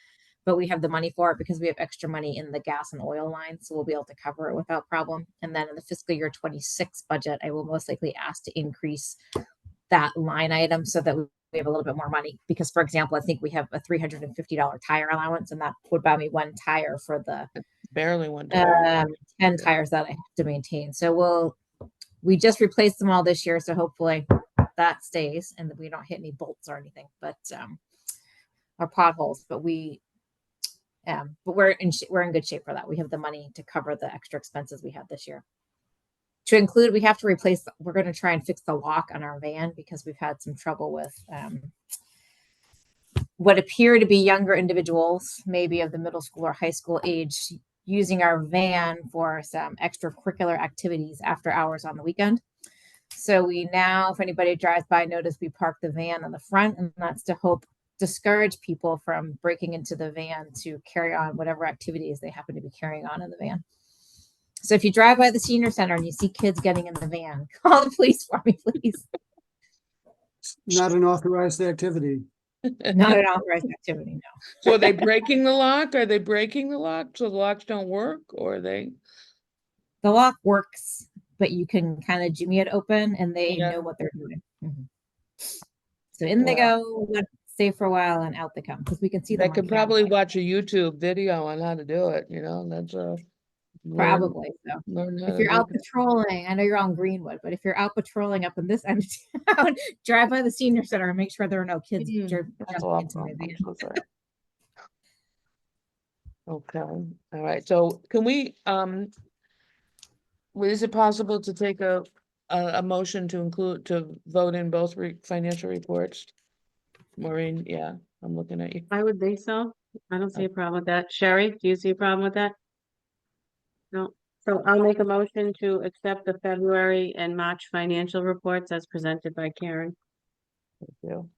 but we have the money for it because we have extra money in the gas and oil line, so we'll be able to cover it without problem. And then in the fiscal year 26 budget, I will most likely ask to increase that line item so that we have a little bit more money. Because, for example, I think we have a $350 tire allowance, and that would buy me one tire for the Barely one tire. 10 tires that I have to maintain. So we just replaced them all this year, so hopefully that stays and that we don't hit any bolts or anything, but or potholes. But we're in good shape for that. We have the money to cover the extra expenses we had this year. To include, we have to replace. We're going to try and fix the lock on our van because we've had some trouble with what appear to be younger individuals, maybe of the middle school or high school age, using our van for some extracurricular activities after hours on the weekend. So we now, if anybody drives by, notice we park the van on the front, and that's to discourage people from breaking into the van to carry on whatever activities they happen to be carrying on in the van. So if you drive by the senior center and you see kids getting in the van, call the police for me, please. It's not an authorized activity. Not an authorized activity, no. So are they breaking the lock? Are they breaking the lock so the locks don't work, or are they? The lock works, but you can kind of jimmy it open and they Yeah. know what they're doing. So in they go, stay for a while, and out they come, because we can see them They on could camera. probably watch a YouTube video on how to do it, that's Probably so. learn how If to you're do out it. patrolling, I know you're on Greenwood, but if you're out patrolling up in this end of town, drive by the senior center and make sure there are no kids That's jumping into awful. my I'm van. so sorry. Okay, all right, so can we, is it possible to take a motion to vote in both financial reports? Maureen, yeah, I'm looking at you. I would think so. I don't see a problem with that. Sherry, do you see a problem with that? No. So I'll make a motion to accept the February and March financial reports as presented by Karen. Thank you.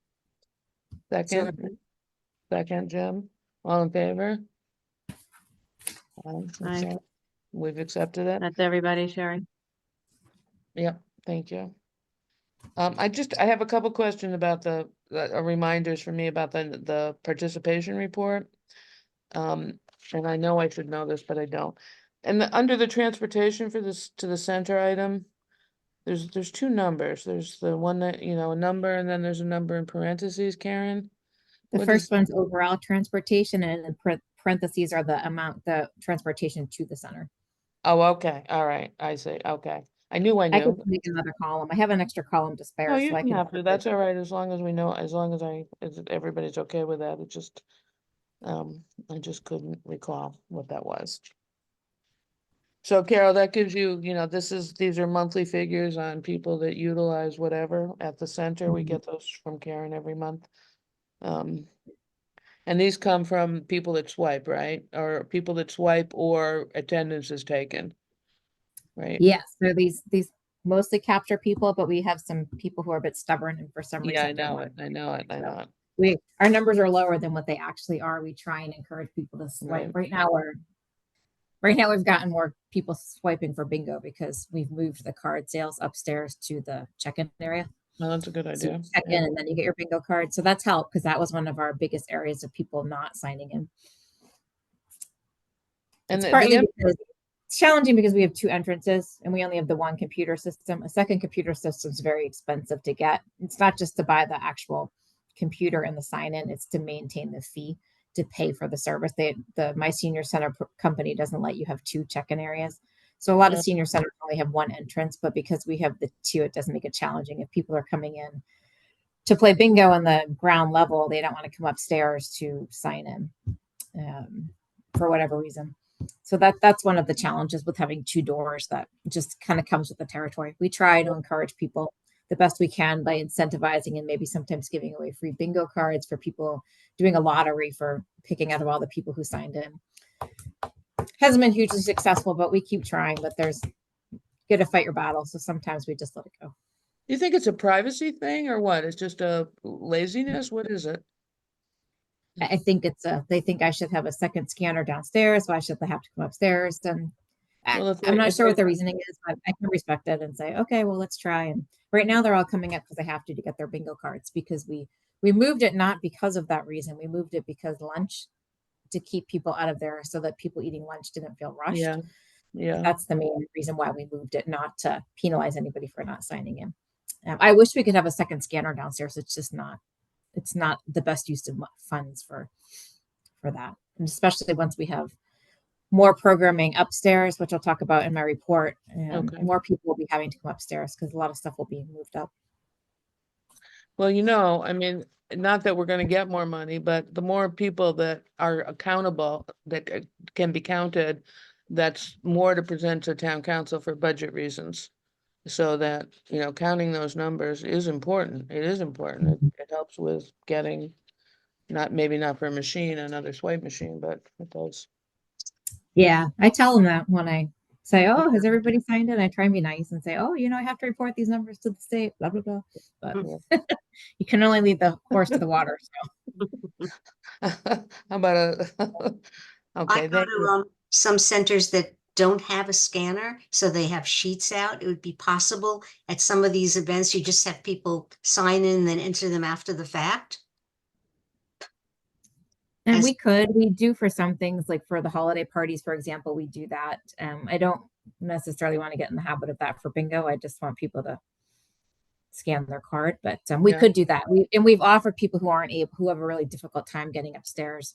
Second, Jim, all in favor? Aye. We've accepted it. That's everybody, Sherry. Yep, thank you. I have a couple questions about the reminders for me about the participation report. And I know I should know this, but I don't. And under the transportation for this to the center item, there's two numbers. There's the one that, a number, and then there's a number in parentheses, Karen. The What first is- one's overall transportation, and in parentheses are the transportation to the center. Oh, okay, all right, I see, okay. I knew I I knew. could make another column. I have an extra column to spare. No, you so I can can have to, that's all right, as long as we know, as everybody's okay with that, it just, I just couldn't recall what that was. So Carol, that gives you, these are monthly figures on people that utilize whatever at the center, we Mhm. get those from Karen every month. And these come from people that swipe, right, or people that swipe or attendance is taken, right? Yes, so these mostly capture people, but we have some people who are a bit stubborn and for some Yeah, I reason don't know want it, I know it, I know it. our numbers are lower than what they actually are. We try and encourage people to swipe. Right. Right now we've gotten more people swiping for bingo because we've moved the card sales upstairs to the check-in area. Well, that's a good So idea. you check in and then you get your bingo card. So that's helped because that was one of our biggest areas of people not signing in. And It's partly because It's challenging because we have two entrances and we only have the one computer system. A second computer system is very expensive to get. It's not just to buy the actual computer and the sign in, it's to maintain the fee to pay for the service. My senior center company doesn't let you have two check-in areas. So a lot of senior centers only have one entrance, but because we have the two, it doesn't make it challenging. If people are coming in to play bingo on the ground level, they don't want to come upstairs to sign in for whatever reason. So that's one of the challenges with having two doors that just kind of comes with the territory. We try to encourage people the best we can by incentivizing and maybe sometimes giving away free bingo cards for people, doing a lottery for picking out of all the people who signed in. Hasn't been hugely successful, but we keep trying, but there's got to fight your battle. So sometimes we just let it go. You think it's a privacy thing or what? It's just a laziness? What is it? I think they think I should have a second scanner downstairs. Why should they have to come upstairs? And Well, I'm not sure what the reasoning is, but I can respect it and say, okay, well, let's try. And right now they're all coming up because they have to get their bingo cards, because we moved it not because of that reason. We moved it because lunch, to keep people out of there so that people eating lunch didn't feel rushed. Yeah. Yeah. That's the main reason why we moved it, not to penalize anybody for not signing in. I wish we could have a second scanner downstairs. It's just not. It's not the best use of funds for that, and especially once we have more programming upstairs, which I'll talk about in my report. Okay. More people will be having to come upstairs because a lot of stuff will be moved up. Well, I mean, not that we're going to get more money, but the more people that are accountable, that can be counted, that's more to present to town council for budget reasons. So that, counting those numbers is important. It is important. It helps with getting, maybe not for a machine, another swipe machine, but it does. Yeah, I tell them that when I say, "Oh, has everybody signed in?" I try and be nice and say, "Oh, I have to report these numbers to the state." Blah blah blah. But you can only lead the horse to the water. So. How about okay, I go to some centers that don't have a scanner, so they have sheets out. It would be possible at some of these events, you just have people sign in and then enter them after the fact. And we do for some things, like for the holiday parties, for example, we do that. I don't necessarily want to get in the habit of that for bingo. I just want people to scan their card, but we could do that. We've offered people who have a really difficult time getting upstairs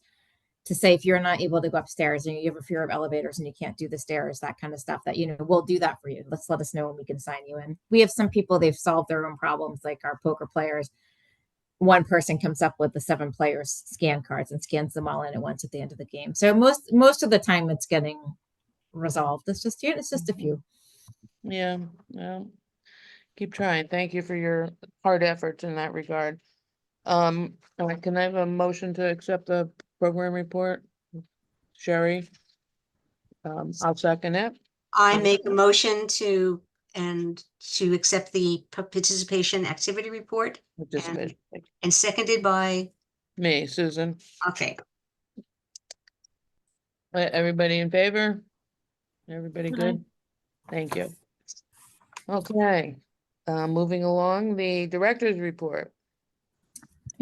to say, if you're not able to go upstairs and you have a fear of elevators and you can't do the stairs, that kind of stuff, that, we'll do that for you. Let us know and we can sign you in. We have some people, they've solved their own problems, like our poker players. One person comes up with the 7 players scan cards and scans them all in at once at the end of the game. So most of the time it's getting resolved. It's just a few. Yeah, well, keep trying. Thank you for your hard efforts in that regard. Can I have a motion to accept the program report? Sherry? I'll second it. I make a motion to accept the participation activity report, Participation. and seconded by, Me, Susan. okay. Everybody in favor? Everybody good? Thank you. Okay, moving along, the director's report.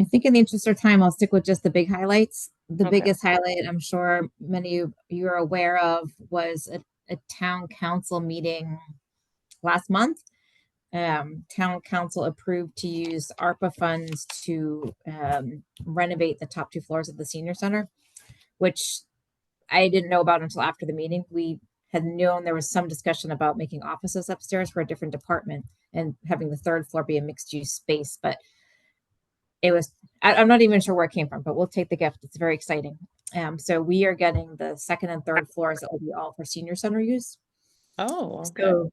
I think in the interest of time, I'll stick with just the big highlights. The Okay. biggest highlight, I'm sure many of you are aware of, was a town council meeting last month. Town council approved to use ARPA funds to renovate the top 2 floors of the senior center, which I didn't know about until after the meeting. We had known there was some discussion about making offices upstairs for a different department and having the 3rd floor be a mixed use space, but I'm not even sure where it came from, but we'll take the gift. It's very exciting. So we are getting the 2nd and 3rd floors that will be all for senior center use. Oh, okay. So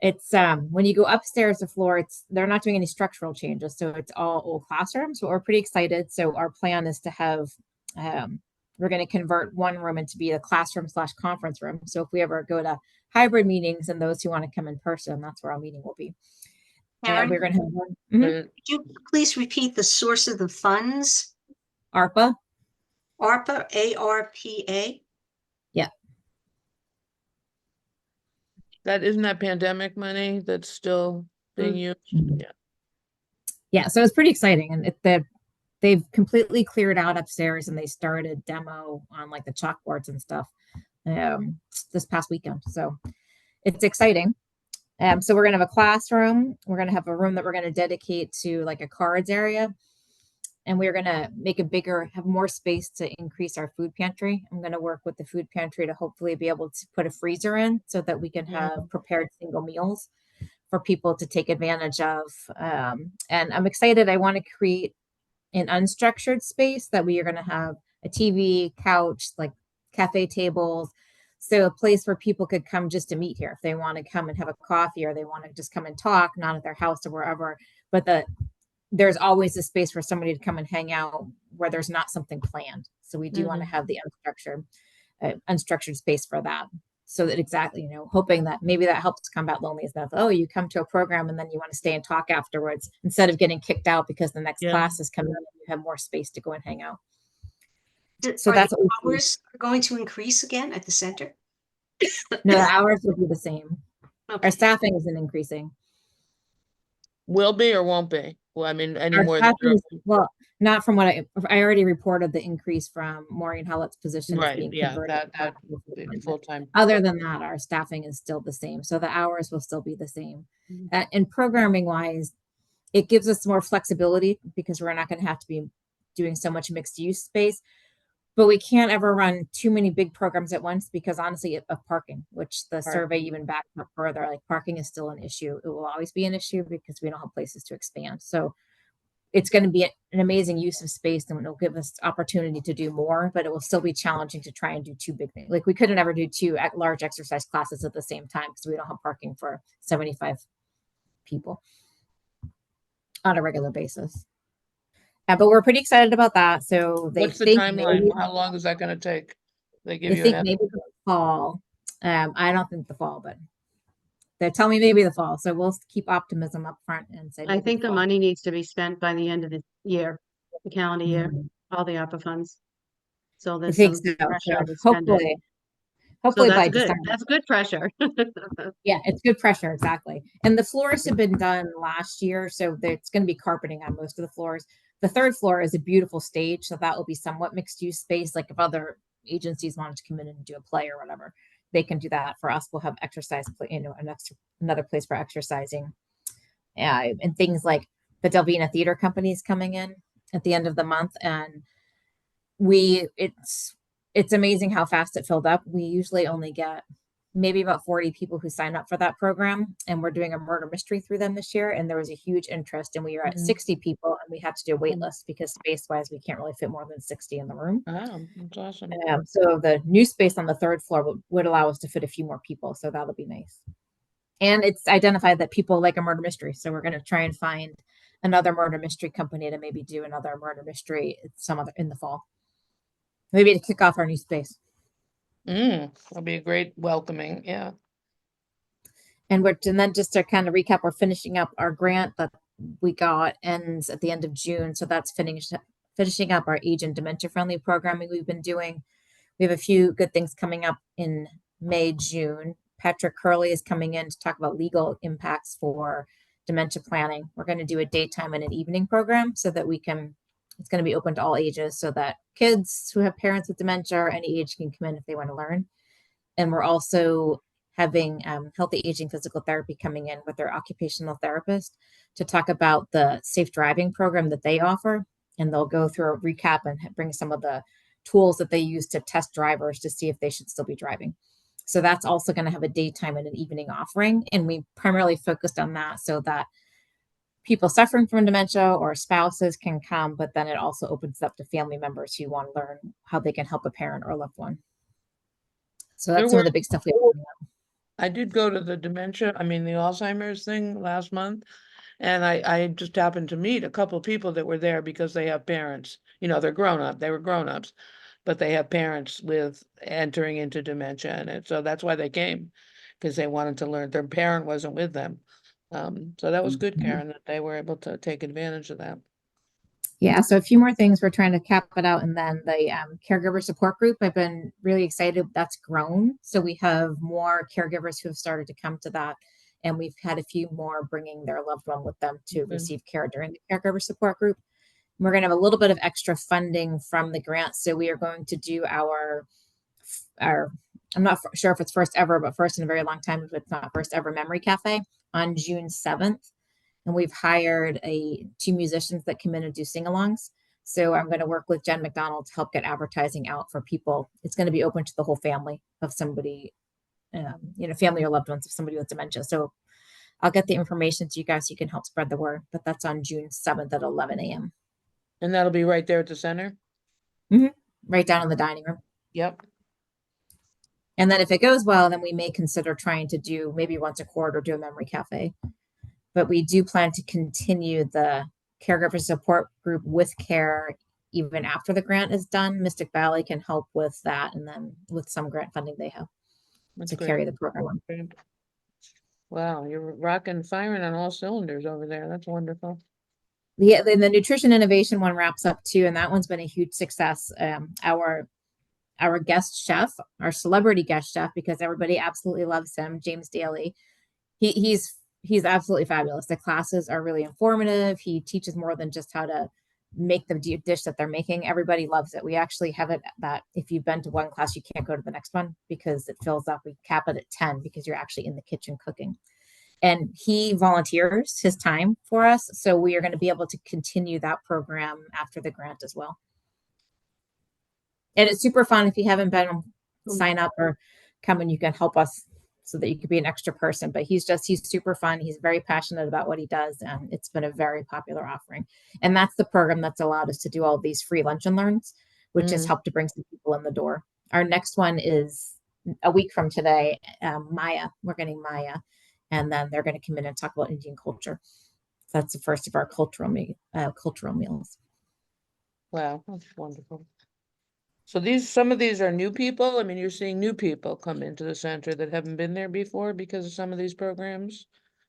it's when you go upstairs the floor, they're not doing any structural changes, so it's all old classrooms. So we're pretty excited. So our plan is to have we're going to convert one room into be a classroom/conference room. So if we ever go to hybrid meetings and those who want to come in person, that's where our meeting will be. Karen, We're going to have one. Could you please repeat the source of the funds? ARPA. ARPA, ARPA? Yeah. Isn't that pandemic money that's still being used? Yeah. Yeah, so it's pretty exciting, and they've completely cleared out upstairs and they started demo on like the chalkboards and stuff. this past weekend. So it's exciting. So we're going to have a classroom. We're going to have a room that we're going to dedicate to like a cards area. And we're going to have more space to increase our food pantry. I'm going to work with the food pantry to hopefully be able to put a freezer in so that we can have prepared single meals for people to take advantage of. And I'm excited. I want to create an unstructured space that we are going to have a TV, couch, like cafe tables. So a place where people could come just to meet here if they want to come and have a coffee or they want to just come and talk, not at their house or wherever. But there's always a space for somebody to come and hang out where there's not something planned. So we do want to have the unstructured space for that. So that exactly, hoping that maybe that helps combat loneliness. Oh, you come to a program and then you want to stay and talk afterwards instead of getting kicked out because the next class is coming and you have more space to go and hang out. So Are that's the what we do. hours going to increase again at the center? No, the hours will be the same. Okay. Our staffing isn't increasing. Will be or won't be? Well, I mean, any Our more than staffing well, not from what I already reported the increase from Maureen Hullett's position is right? being Yeah, converted. that But full time. other than that, our staffing is still the same. So the hours will still be the same. Mhm. And programming wise, it gives us more flexibility because we're not going to have to be doing so much mixed use space. But we can't ever run too many big programs at once because honestly of parking, which the survey even backed up further, like parking is still an issue. It will always be an issue because we don't have places to expand. So it's going to be an amazing use of space and it'll give us opportunity to do more, but it will still be challenging to try and do two big things. Like we couldn't ever do two large exercise classes at the same time because we don't have parking for 75 people on a regular basis. But we're pretty excited about that. So they What's the think timeline? How long is that going to take? They give they you think an maybe the fall. I don't think the fall, but they tell me maybe the fall. So we'll keep optimism up front and say. I think the fall. money needs to be spent by the end of the year, the calendar year, Mhm. all the ARPA funds. So I there's think some so. pressure So to spend it. So hopefully by that's good. December. That's good pressure. Yeah, it's good pressure, exactly. And the floors have been done last year, so it's going to be carpeting on most of the floors. The third floor is a beautiful stage, so that will be somewhat mixed use space. Like if other agencies wanted to come in and do a play or whatever, they can do that. For us, we'll have exercise, another place for exercising. And things like the Delvina Theater Company is coming in at the end of the month, and it's amazing how fast it filled up. We usually only get maybe about 40 people who sign up for that program, and we're doing a murder mystery through them this year, and there was a huge interest, and we are at 60 people, and we had to do a wait list because space wise we can't really fit more than 60 in the room. Oh, that's awesome. So the new space on the third floor would allow us to fit a few more people, so that'll be nice. And it's identified that people like a murder mystery, so we're going to try and find another murder mystery company to maybe do another murder mystery in the fall, maybe to kick off our new space. That'll be a great welcoming. Yeah. And then just to kind of recap, we're finishing up our grant that we got ends at the end of June. So that's finishing up our age and dementia friendly programming we've been doing. We have a few good things coming up in May, June. Patrick Curley is coming in to talk about legal impacts for dementia planning. We're going to do a daytime and an evening program so that it's going to be open to all ages so that kids who have parents with dementia or any age can come in if they want to learn. And we're also having healthy aging physical therapy coming in with their occupational therapist to talk about the safe driving program that they offer. And they'll go through a recap and bring some of the tools that they use to test drivers to see if they should still be driving. So that's also going to have a daytime and an evening offering. And we primarily focused on that so that people suffering from dementia or spouses can come, but then it also opens up to family members who want to learn how they can help a parent or a loved one. So that's some of the big stuff we have. I did go to the Alzheimer's thing last month. And I just happened to meet a couple of people that were there because they have parents, they were grown-ups, but they have parents with entering into dementia. And so that's why they came, because they wanted to learn. Their parent wasn't with them. So that was good, Karen, that they were able to take advantage of that. Yeah, so a few more things. We're trying to cap it out. And then the caregiver support group, I've been really excited. That's grown. So we have more caregivers who have started to come to that. And we've had a few more bringing their loved one with them to receive care during the caregiver support group. We're going to have a little bit of extra funding from the grant. So we are going to do our I'm not sure if it's first ever, but first in a very long time, if it's not first ever memory cafe on June 7th. And we've hired two musicians that come in and do sing-alongs. So I'm going to work with Jen McDonald to help get advertising out for people. It's going to be open to the whole family of somebody, family or loved ones of somebody with dementia. So I'll get the information to you guys so you can help spread the word. But that's on June 7th at 11 a.m. And that'll be right there at the center? Right down in the dining room. Yep. And then if it goes well, then we may consider trying to do maybe once a quarter, do a memory cafe. But we do plan to continue the caregiver support group with care even after the grant is done. Mystic Valley can help with that, and then with some grant funding they have That's to great. carry the program on. Great. Wow, you're rocking, firing on all cylinders over there. That's wonderful. Yeah, then the nutrition innovation one wraps up too, and that one's been a huge success. Our guest chef, our celebrity guest chef, because everybody absolutely loves him, James Daly. He's absolutely fabulous. The classes are really informative. He teaches more than just how to make the dish that they're making. Everybody loves it. We actually have it that if you've been to one class, you can't go to the next one because it fills up. We cap it at 10 because you're actually in the kitchen cooking. And he volunteers his time for us. So we are going to be able to continue that program after the grant as well. And it's super fun. If you haven't been, sign up or come and you can help us so that you could be an extra person. But he's super fun. He's very passionate about what he does. And it's been a very popular offering. And that's the program that's allowed us to do all these free lunch and learns, which has helped to bring some people in the door. Our next one is a week from today, Maya. We're getting Maya. And then they're going to come in and talk about Indian culture. So that's the first of our cultural meals. Wow, that's wonderful. So some of these are new people. I mean, you're seeing new people come into the center that haven't been there before because of some of these programs.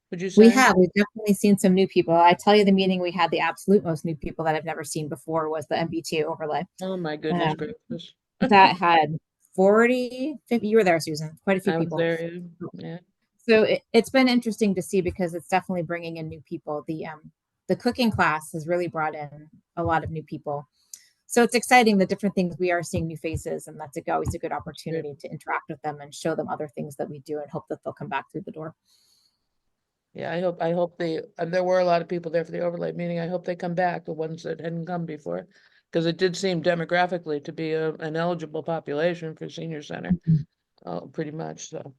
Would you say? We've definitely seen some new people. I tell you, the meeting we had, the absolute most new people that I've never seen before was the MBTA overlay. Oh my goodness gracious. That had 50, you were there, Susan, quite a few I was people. there, yeah. So it's been interesting to see because it's definitely bringing in new people. The cooking class has really brought in a lot of new people. So it's exciting, the different things we are seeing new faces, and that's always a good opportunity to interact with them and show them other things that we do and hope that they'll come back through the door. Yeah, I hope there were a lot of people there for the overlay meeting. I hope they come back, the ones that hadn't come before, because it did seem demographically to be an eligible population for senior center, pretty much. So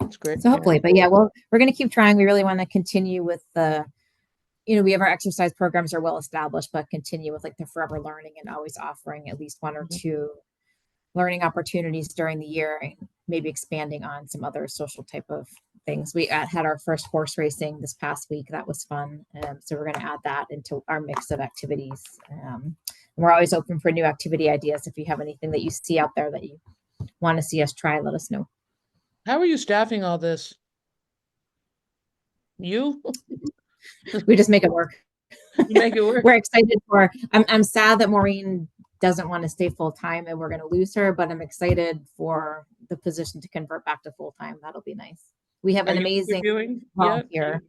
it's great. So hopefully, but yeah, well, we're going to keep trying. We really want to continue with we have our exercise programs are well established, but continue with like the forever learning and always offering at least one or two learning opportunities during the year, and maybe expanding on some other social type of things. We had our first horse racing this past week. That was fun. So we're going to add that into our mix of activities. We're always open for new activity ideas. If you have anything that you see out there that you want to see us try, let us know. How are you staffing all this? You? We just make it work. You make it work. We're excited I'm sad that Maureen doesn't want to stay full time and we're going to lose her, but I'm excited for the position to convert back to full time. That'll be nice. We have an amazing volunteer.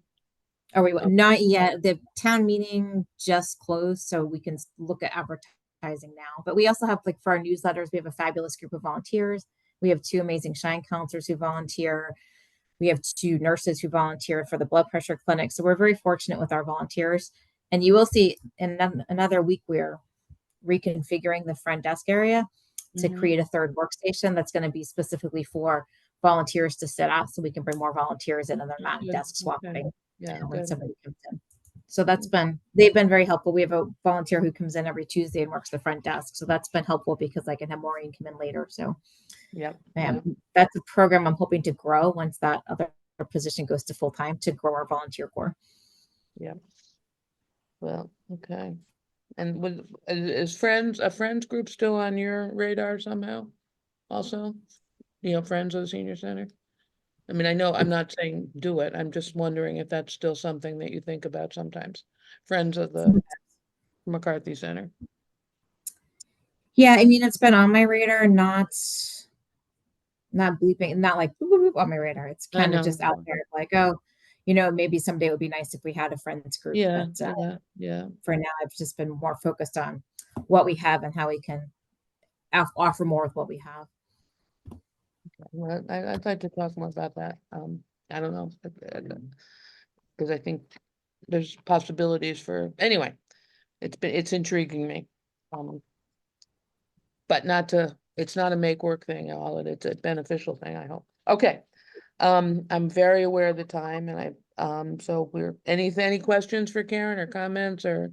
Are we not yet? The town meeting just closed, so we can look at advertising now. But we also have, like, for our newsletters, we have a fabulous group of volunteers. We have 2 amazing Shine counselors who volunteer. We have 2 nurses who volunteer for the blood pressure clinic. So we're very fortunate with our volunteers. And you will see in another week, we're reconfiguring the front desk area to create a 3rd workstation that's going to be specifically for volunteers to sit at, so we can bring more volunteers in and they're not desk swapping when somebody comes in. So they've been very helpful. We have a volunteer who comes in every Tuesday and works the front desk. So that's been helpful because I can have Maureen come in later. So that's a program I'm hoping to grow once that other position goes to full time, to grow our volunteer corps. Yeah. Well, okay. And is a friends group still on your radar somehow? Also, Friends of the Senior Center? I mean, I know I'm not saying do it. I'm just wondering if that's still something that you think about sometimes. Friends of the McCarthy Center. Yeah, I mean, it's been on my radar, not bleeping, not like boop, boop, boop on my radar. It's kind of just out there, like, oh, maybe someday it would be nice if we had a friends group. Yeah, but, yeah. For now, I've just been more focused on what we have and how we can offer more with what we have. Well, I'd like to talk more about that. I don't know. Because I think there's possibilities for, anyway, it's intriguing me. But not to, it's not a make work thing, all it's a beneficial thing, I hope. Okay. I'm very aware of the time and so any questions for Karen or comments or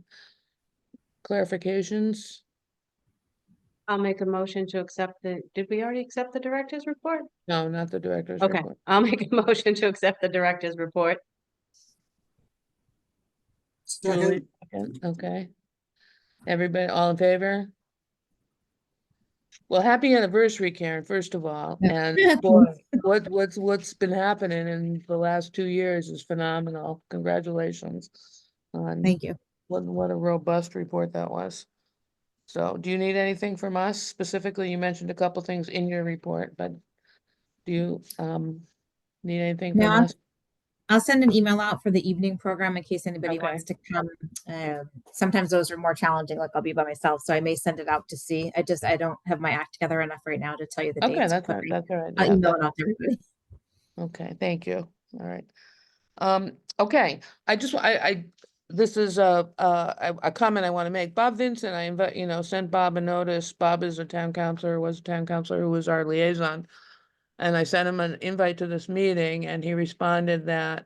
clarifications? I'll make a motion to accept did we already accept the director's report? No, not the director's Okay, report. I'll make a motion to accept the director's report. Julie, Second, second, okay. Everybody, all in favor? Well, happy anniversary, Karen, first of all, and boy, what's been happening in the last 2 years is phenomenal. Congratulations on Thank you. what a robust report that was. So, do you need anything from us? Specifically, you mentioned a couple things in your report, but do you need anything from No, us? I'll send an email out for the evening program in case anybody Okay. wants to come. Sometimes those are more challenging, like I'll be by myself, so I may send it out to see. I don't have my act together enough right now to tell you the Okay, dates. that's but all right. That's all right. I'll Yeah, email it out to everybody. okay, thank you. All right. Okay, this is a comment I want to make. Bob Vincent, I invite, sent Bob a notice. Bob is a town councilor, was a town councilor who was our liaison. And I sent him an invite to this meeting and he responded that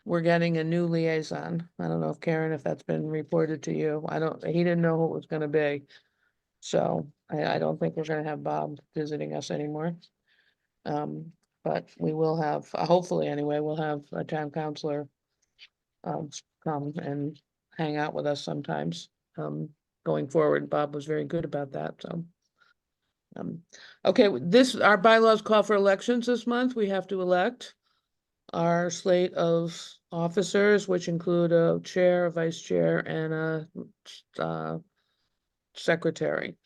we're getting a new liaison. I don't know if Karen, if that's been reported to you. He didn't know who it was gonna be. So I don't think we're gonna have Bob visiting us anymore. But we will have, hopefully anyway, we'll have a town councilor come and hang out with us sometimes. Going forward, Bob was very good about that, so. Okay, our bylaws call for elections this month. We have to elect our slate of officers, which include a chair, a vice chair, and a secretary.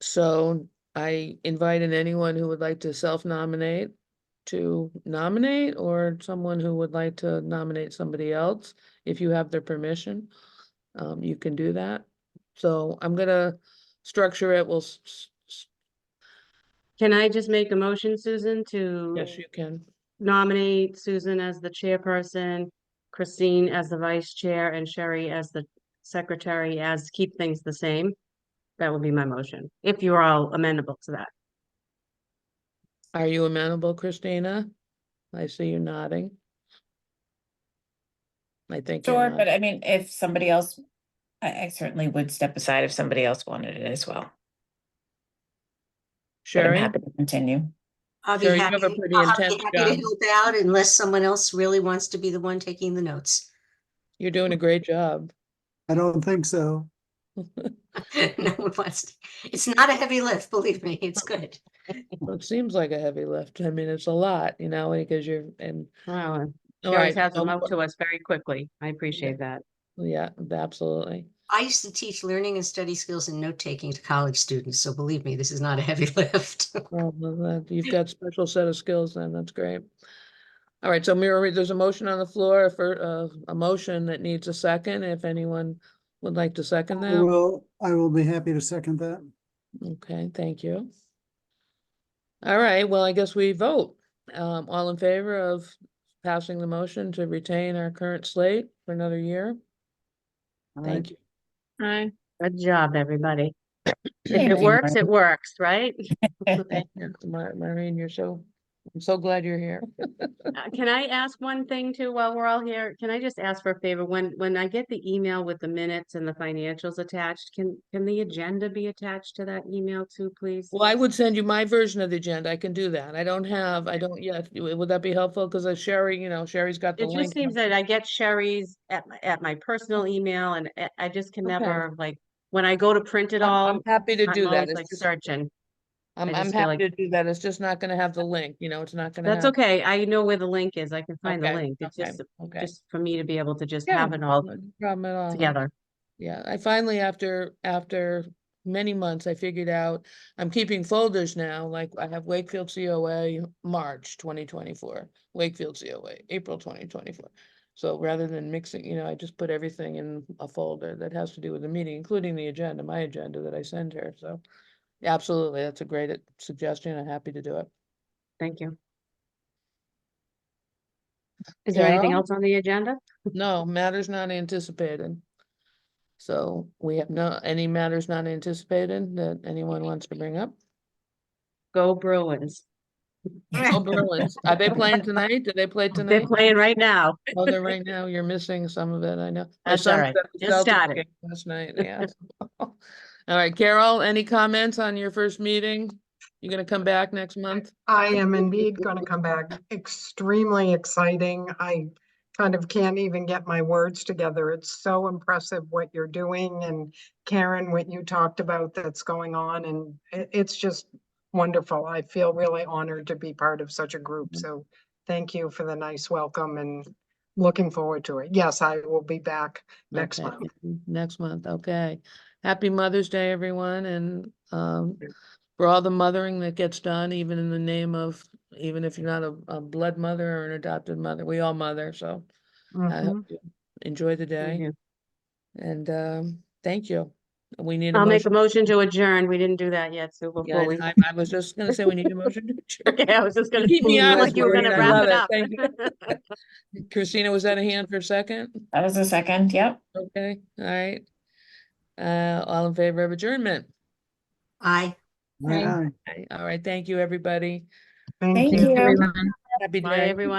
So I invited anyone who would like to self-nominate to nominate, or someone who would like to nominate somebody else. If you have their permission, you can do that. So I'm gonna structure it. Can I just make a motion, Susan, to Yes, you can. nominate Susan as the chairperson, Christine as the vice chair, and Sherry as the secretary, as keep things the same? That would be my motion, if you're all amenable to that. Are you amenable, Christina? I see you nodding. I think you're Sure, not. but I mean, if somebody else, I certainly would step aside if somebody else wanted it as well. But I'm Sherry? happy to continue. I'll be Sherry, you happy, have a pretty I'll intense be happy to job. help out unless someone else really wants to be the one taking the notes. You're doing a great job. I don't think so. No one wants to. It's not a heavy lift, believe me, it's good. Well, it seems like a heavy lift. I mean, it's a lot, because Well, all she always right. has them out to us very quickly. I appreciate that. Yeah, absolutely. I used to teach learning and study skills and note taking to college students, so believe me, this is not a heavy lift. Well, you've got special set of skills then. That's great. All right, so Mira, there's a motion on the floor for a motion that needs a second. If anyone would like to second that. I will be happy to second that. Okay, thank you. All right, well, I guess we vote. All in favor of passing the motion to retain our current slate for another year? Thank you. Hi. Good job, everybody. If Thank it you, works, it works, right? Thank you, Maureen, I'm so glad you're here. Can I ask one thing too while we're all here? Can I just ask for a favor? When I get the email with the minutes and the financials attached, can the agenda be attached to that email too, please? Well, I would send you my version of the agenda. I can do that. I don't yet. Would that be helpful? Because Sherry, Sherry's got the It just link. seems that I get Sherry's at my personal email and I just can Okay. never, like, when I go to print it all, I'm happy to I'm do that. always It's like just, searching. I'm I just feel happy like to do that. It's just not gonna have the link, it's not gonna that's have. okay. I know where the link is. I can find the Okay, link. It's okay, okay. just for me to be able to just Yeah, have it all no problem at all. together. Yeah, I finally, after many months, I figured out, I'm keeping folders now, like I have Wakefield COA, March 2024, Wakefield COA, April 2024. So rather than mixing, I just put everything in a folder that has to do with the meeting, including the agenda, my agenda that I send her, so. Absolutely, that's a great suggestion, I'm happy to do it. Thank you. Is there anything Carol? else on the agenda? No, matters not anticipated. So we have any matters not anticipated that anyone wants to bring up? Go Bruins. Oh, Bruins. Are they playing tonight? Do they play They're tonight? playing right now. Oh, they're right now. You're missing some of it. I know. My That's all son right. was at the Just Celtics started. game last night. Yeah. All right, Carol, any comments on your first meeting? You gonna come back next month? I am indeed going to come back. Extremely exciting. I kind of can't even get my words together. It's so impressive what you're doing, and Karen, what you talked about that's going on, and it's just wonderful. I feel really honored to be part of such a group. So thank you for the nice welcome and looking forward to it. Yes, I will be back next Okay, month. next month, okay. Happy Mother's Day, everyone, and for all the mothering that gets done, even in the name of, even if you're not a blood mother or an adopted mother, we all mother, so I hope Mhm. you enjoy the Thank day, you. and thank you. We need a I'll make a motion. motion to adjourn. We didn't do that yet, so Yeah, before we. I was just gonna say we need a motion to adjourn. Okay, I was just gonna. You keep me feel honest, like you were Maureen, gonna I wrap love it it, up. thank you. Christina, was that a hand for a second? That was a second, yep. Okay, all right. All in favor of adjournment? Aye. Aye, aye. Okay, all right, thank you, everybody. Thank Thank you. you. Happy Bye, day. everyone.